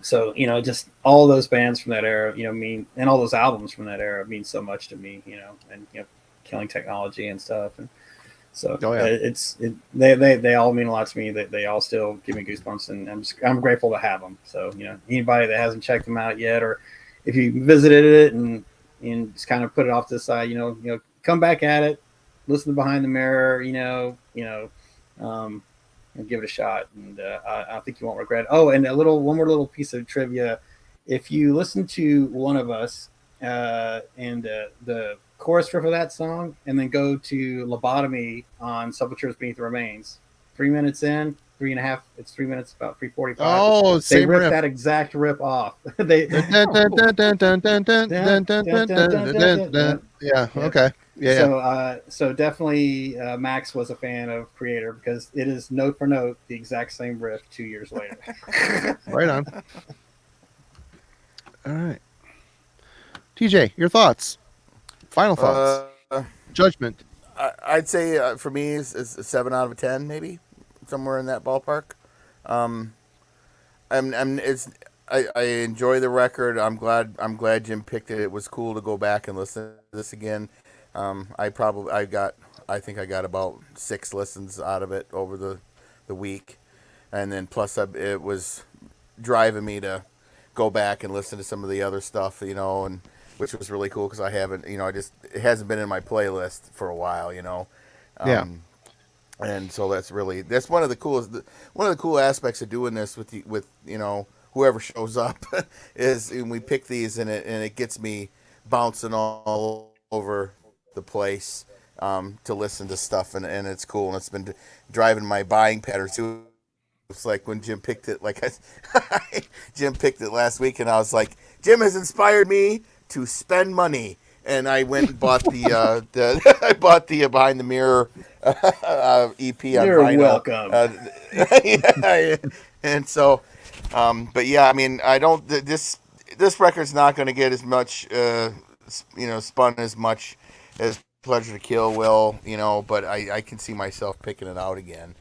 so just all those bands from that era mean, and all those albums from that era mean so much to me, and Killing Technology and stuff, and so they all mean a lot to me. That they all still give me goosebumps, and I'm grateful to have them. So anybody that hasn't checked them out yet, or if you visited it and just kind of put it off to the side, come back at it, listen to Behind the Mirror, and give it a shot, and I think you won't regret it. Oh, and one more little piece of trivia: if you listen to One of Us and the chorus riff of that song, and then go to Lobotomy on Sepulture's Beneath the Remains, 3 minutes in, 3.5, it's 3 minutes, about 3:45. Oh, they ripped that exact rip off. Yeah. Okay. Yeah. So definitely Max was a fan of Kreator, because it is note for note the exact same riff 2 years later. Right on. All right. TJ, your thoughts? Final thoughts? Judgment? I'd say for me it's a 7 out of 10, maybe somewhere in that ballpark. I enjoy the record. I'm glad Jim picked it. It was cool to go back and listen to this again. I think I got about 6 listens out of it over the week, and then plus it was driving me to go back and listen to some of the other stuff, and which was really cool, because I haven't, it hasn't been in my playlist for a while, Yeah. And so that's one of the cool aspects of doing this with whoever shows up is when we pick these, and it gets me bouncing all over the place to listen to stuff, and it's cool, and it's been driving my buying patterns too. It's like when Jim picked it, Jim picked it last week, and I was like, Jim has inspired me to spend money, and I went and bought I bought the Behind the Mirror EP on You're vinyl. Welcome. And so, but yeah, I mean, I don't. This record's not going to get as much, spun as much as Pleasure to Kill will, But I can see myself picking it out again.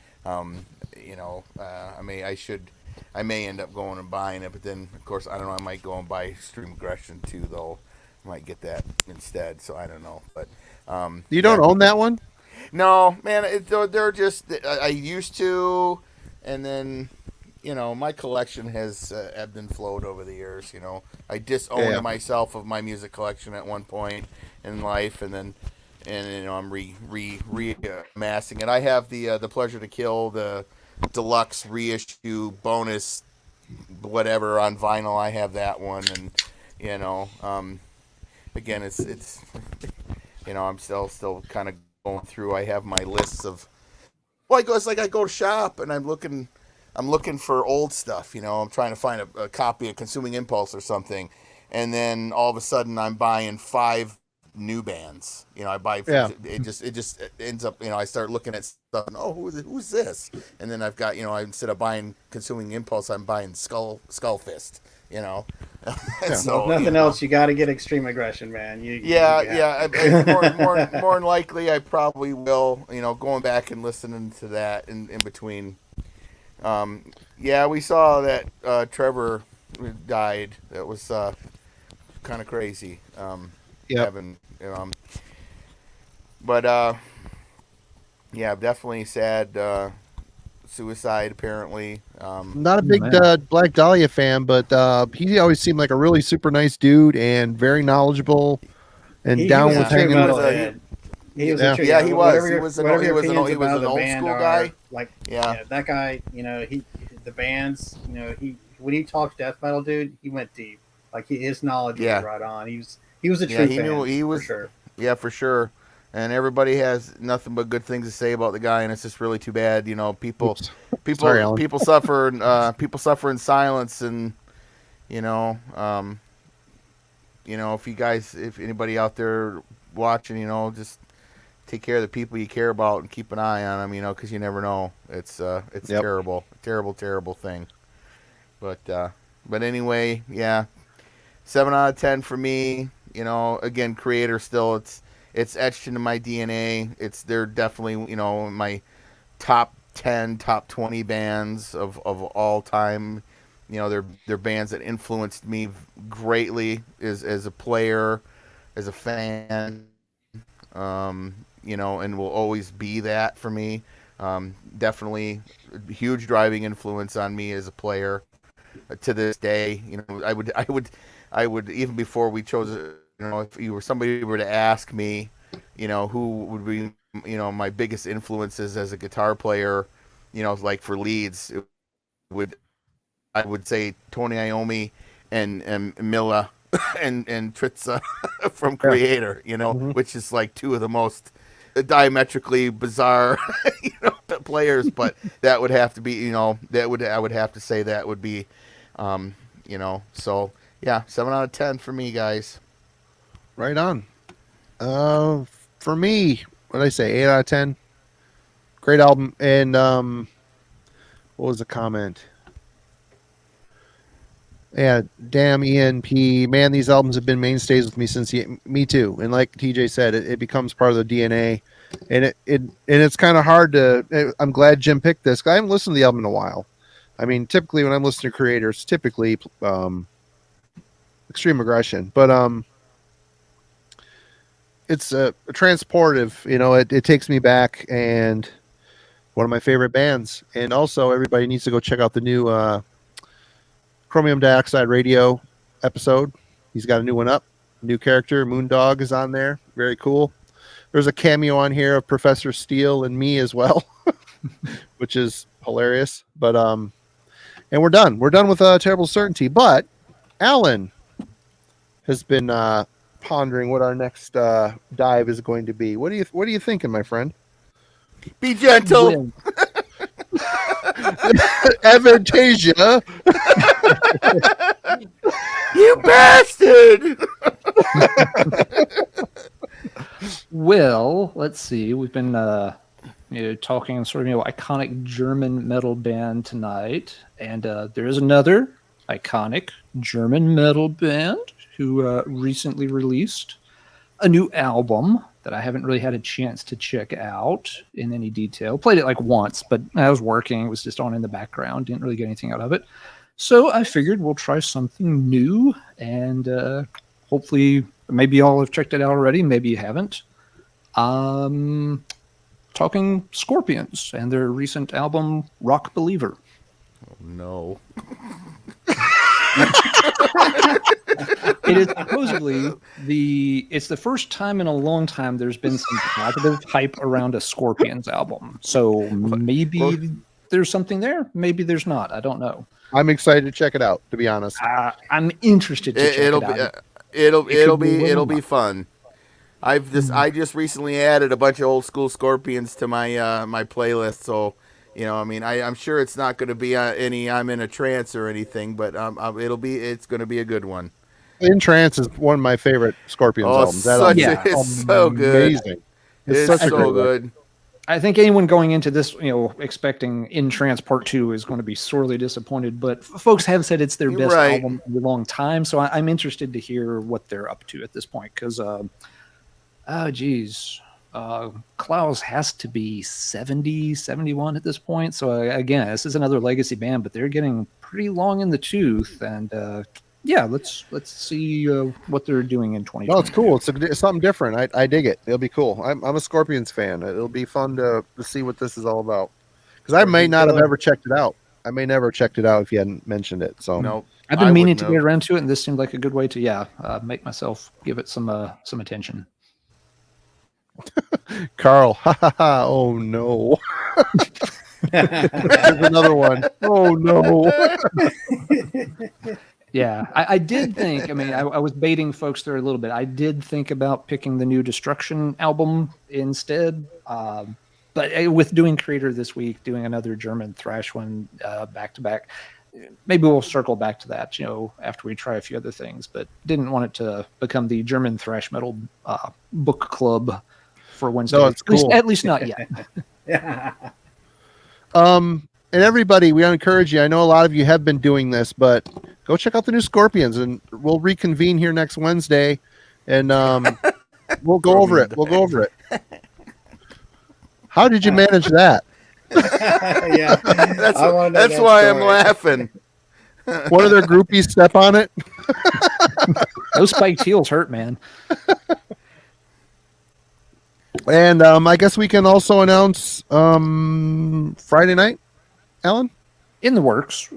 I may end up going and buying it, but then of course I don't know. I might go and buy Extreme Aggression too, though. I might get that instead. So I don't know, but you don't own that one? No, man. They're just I used to, and then my collection has ebbed and flowed over the years. I disowned myself of my music collection at one point in life, and then I'm re amassing it. I have the Pleasure to Kill, the deluxe reissue bonus whatever on vinyl. I have that one, and again, it's I'm still kind of going through. I have my lists of it's like I go to shop and I'm looking for old stuff. I'm trying to find a copy of Consuming Impulse or something, and then all of a sudden I'm buying 5 new bands. I buy it just ends up. I start looking at stuff and who's this? And then I've got instead of buying Consuming Impulse, I'm buying Skull Fist. So if nothing else, you got to get Extreme Aggression, man. More than likely, I probably will. Going back and listening to that in between. We saw that Trevor died. That was kind of crazy. Having, definitely sad. Suicide, apparently. Not a big Black Dahlia fan, but he always seemed like a really super nice dude and very knowledgeable and down with hanging out. He was He was an old school guy. That guy. The bands. When he talked death metal, dude, he went deep. Like his knowledge was right on. He was a true fan. He was for sure. Yeah, for sure. And everybody has nothing but good things to say about the guy, and it's just really too bad. People suffer. People suffer in silence, and if anybody out there watching, just take care of the people you care about and keep an eye on them, because you never know. It's terrible, terrible thing. But anyway, 7 out of 10 for me. Again, Kreator still, it's etched into my DNA. They're definitely, my top 10, top 20 bands of all time. They're bands that influenced me greatly as a player, as a fan, and will always be that for me. Definitely a huge driving influence on me as a player to this day. I would even before we chose it, if somebody were to ask me, who would be, my biggest influences as a guitar player, like for leads, I would say Tony Iommi and Milla and Tritza from Kreator, which is like two of the most diametrically bizarre, players, but that would have to be, I would have to say that would be, so 7 out of 10 for me, guys. Right on. For me, what did I say? 8 out of 10. Great album. And what was the comment? Yeah, damn ENP. Man, these albums have been mainstays with me since me too. And like TJ said, it becomes part of the DNA. And it's kind of hard to. I'm glad Jim picked this. I haven't listened to the album in a while. I mean, typically when I'm listening to Kreator, it's typically Extreme Aggression, but it's transportive. It takes me back, and one of my favorite bands. And also, everybody needs to go check out the new Chromium Dioxide Radio episode. He's got a new one up. New character, Moondog, is on there. Very cool. There's a cameo on here of Professor Steele and me as well, which is hilarious. But and we're done. We're done with Terrible Certainty. But Alan has been pondering what our next dive is going to be. What are you thinking, my friend? Be gentle. Avantasia. You bastard. Well, let's see. We've been talking sort of iconic German metal band tonight, and there is another iconic German metal band who recently released a new album that I haven't really had a chance to check out in any detail. Played it like once, but I was working. It was just on in the background. Didn't really get anything out of it. So I figured we'll try something new, and hopefully maybe y'all have checked it out already. Maybe you haven't. Talking Scorpions and their recent album, Rock Believer. Oh, no. It is supposedly it's the first time in a long time there's been some positive hype around a Scorpions album. So maybe there's something there. Maybe there's not. I don't know. I'm excited to check it out, to be honest. I'm interested to check it out. It'll be fun. I just recently added a bunch of old school Scorpions to my my playlist, so I mean, I'm sure it's not going to be any I'm in a trance or anything, but it's going to be a good one. In Trance is one of my favorite Scorpions albums. It's so good. Amazing. It's so good. I think anyone going into this, expecting In Trance Part 2 is going to be sorely disappointed, but folks have said it's their best album in a long time, so I'm interested to hear what they're up to at this point, because, Klaus has to be 70, 71 at this point, so again, this is another legacy band, but they're getting pretty long in the tooth, and let's see what they're doing in 2020. No, it's cool. It's something different. I dig it. It'll be cool. I'm a Scorpions fan. It'll be fun to see what this is all about. Because I may not have ever checked it out. I may never checked it out if you hadn't mentioned it. So no, I've been meaning to get around to it, and this seemed like a good way to make myself give it some attention. Carl, oh no. There's another one. Oh no. Yeah, I did think, I was baiting folks there a little bit. I did think about picking the new Destruction album instead. But with doing Kreator this week, doing another German thrash one back to back, maybe we'll circle back to that, after we try a few other things. But didn't want it to become the German thrash metal book club for Wednesday. No, it's cool. At least not yet. And everybody, we encourage you. I know a lot of you have been doing this, but go check out the new Scorpions, and we'll reconvene here next Wednesday, and we'll go over it. We'll go over it. How did you manage that? Yeah, that's why I'm laughing. One of their groupies step on it. Those spiked heels hurt, man. And I guess we can also announce Friday night, Alan? In the works.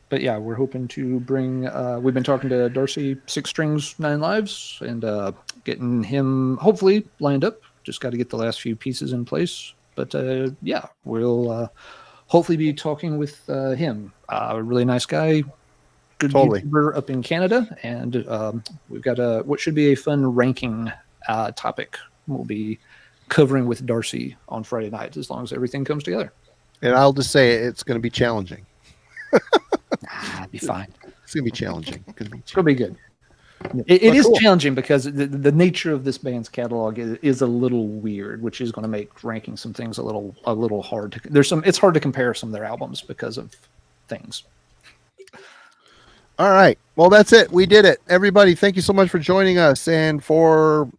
But yeah, we're hoping to bring, we've been talking to Darcy, 6 Strings, 9 Lives, and getting him hopefully lined up. Just got to get the last few pieces in place. But we'll hopefully be talking with him. A really nice guy, good YouTuber up in Canada. And we've got what should be a fun ranking topic we'll be covering with Darcy on Friday night, as long as everything comes together. And I'll just say it's going to be challenging. It'll be fine. It's going to be challenging. It'll be good. It is challenging because the nature of this band's catalog is a little weird, which is going to make ranking some things a little hard. It's hard to compare some of their albums because of things. All right. Well, that's it. We did it. Everybody, thank you so much for joining us. And for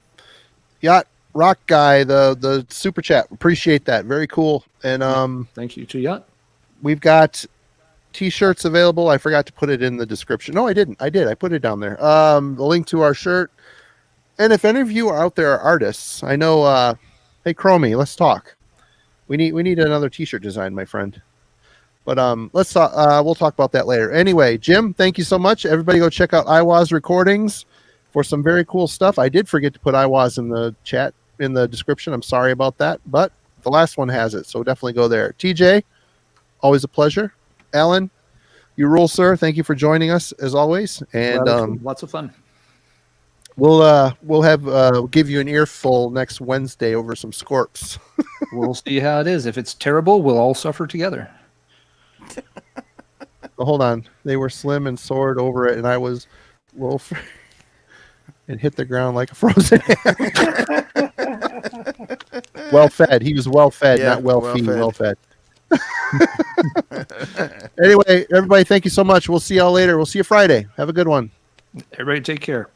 Yacht Rock Guy, the super chat. Appreciate that. Very cool. And thank you to Yacht. We've got T-shirts available. I forgot to put it in the description. No, I didn't. I did. I put it down there. The link to our shirt. And if any of you are out there are artists, I know. Hey, Chromie, let's talk. We need another T-shirt design, my friend. But let's talk. We'll talk about that later. Anyway, Jim, thank you so much. Everybody, go check out Iwas Recordings for some very cool stuff. I did forget to put Iwas in the chat in the description. I'm sorry about that, but the last one has it, so definitely go there. TJ, always a pleasure. Alan, you rule, sir. Thank you for joining us as always. And lots of fun. We'll have give you an earful next Wednesday over some Scorps. We'll see how it is. If it's terrible, we'll all suffer together. Hold on. They were slim and soared over it, and I was and hit the ground like a frozen egg. Well fed. He was well fed, not well feed. Well fed. Anyway, everybody, thank you so much. We'll see y'all later. We'll see you Friday. Have a good one. Everybody take care.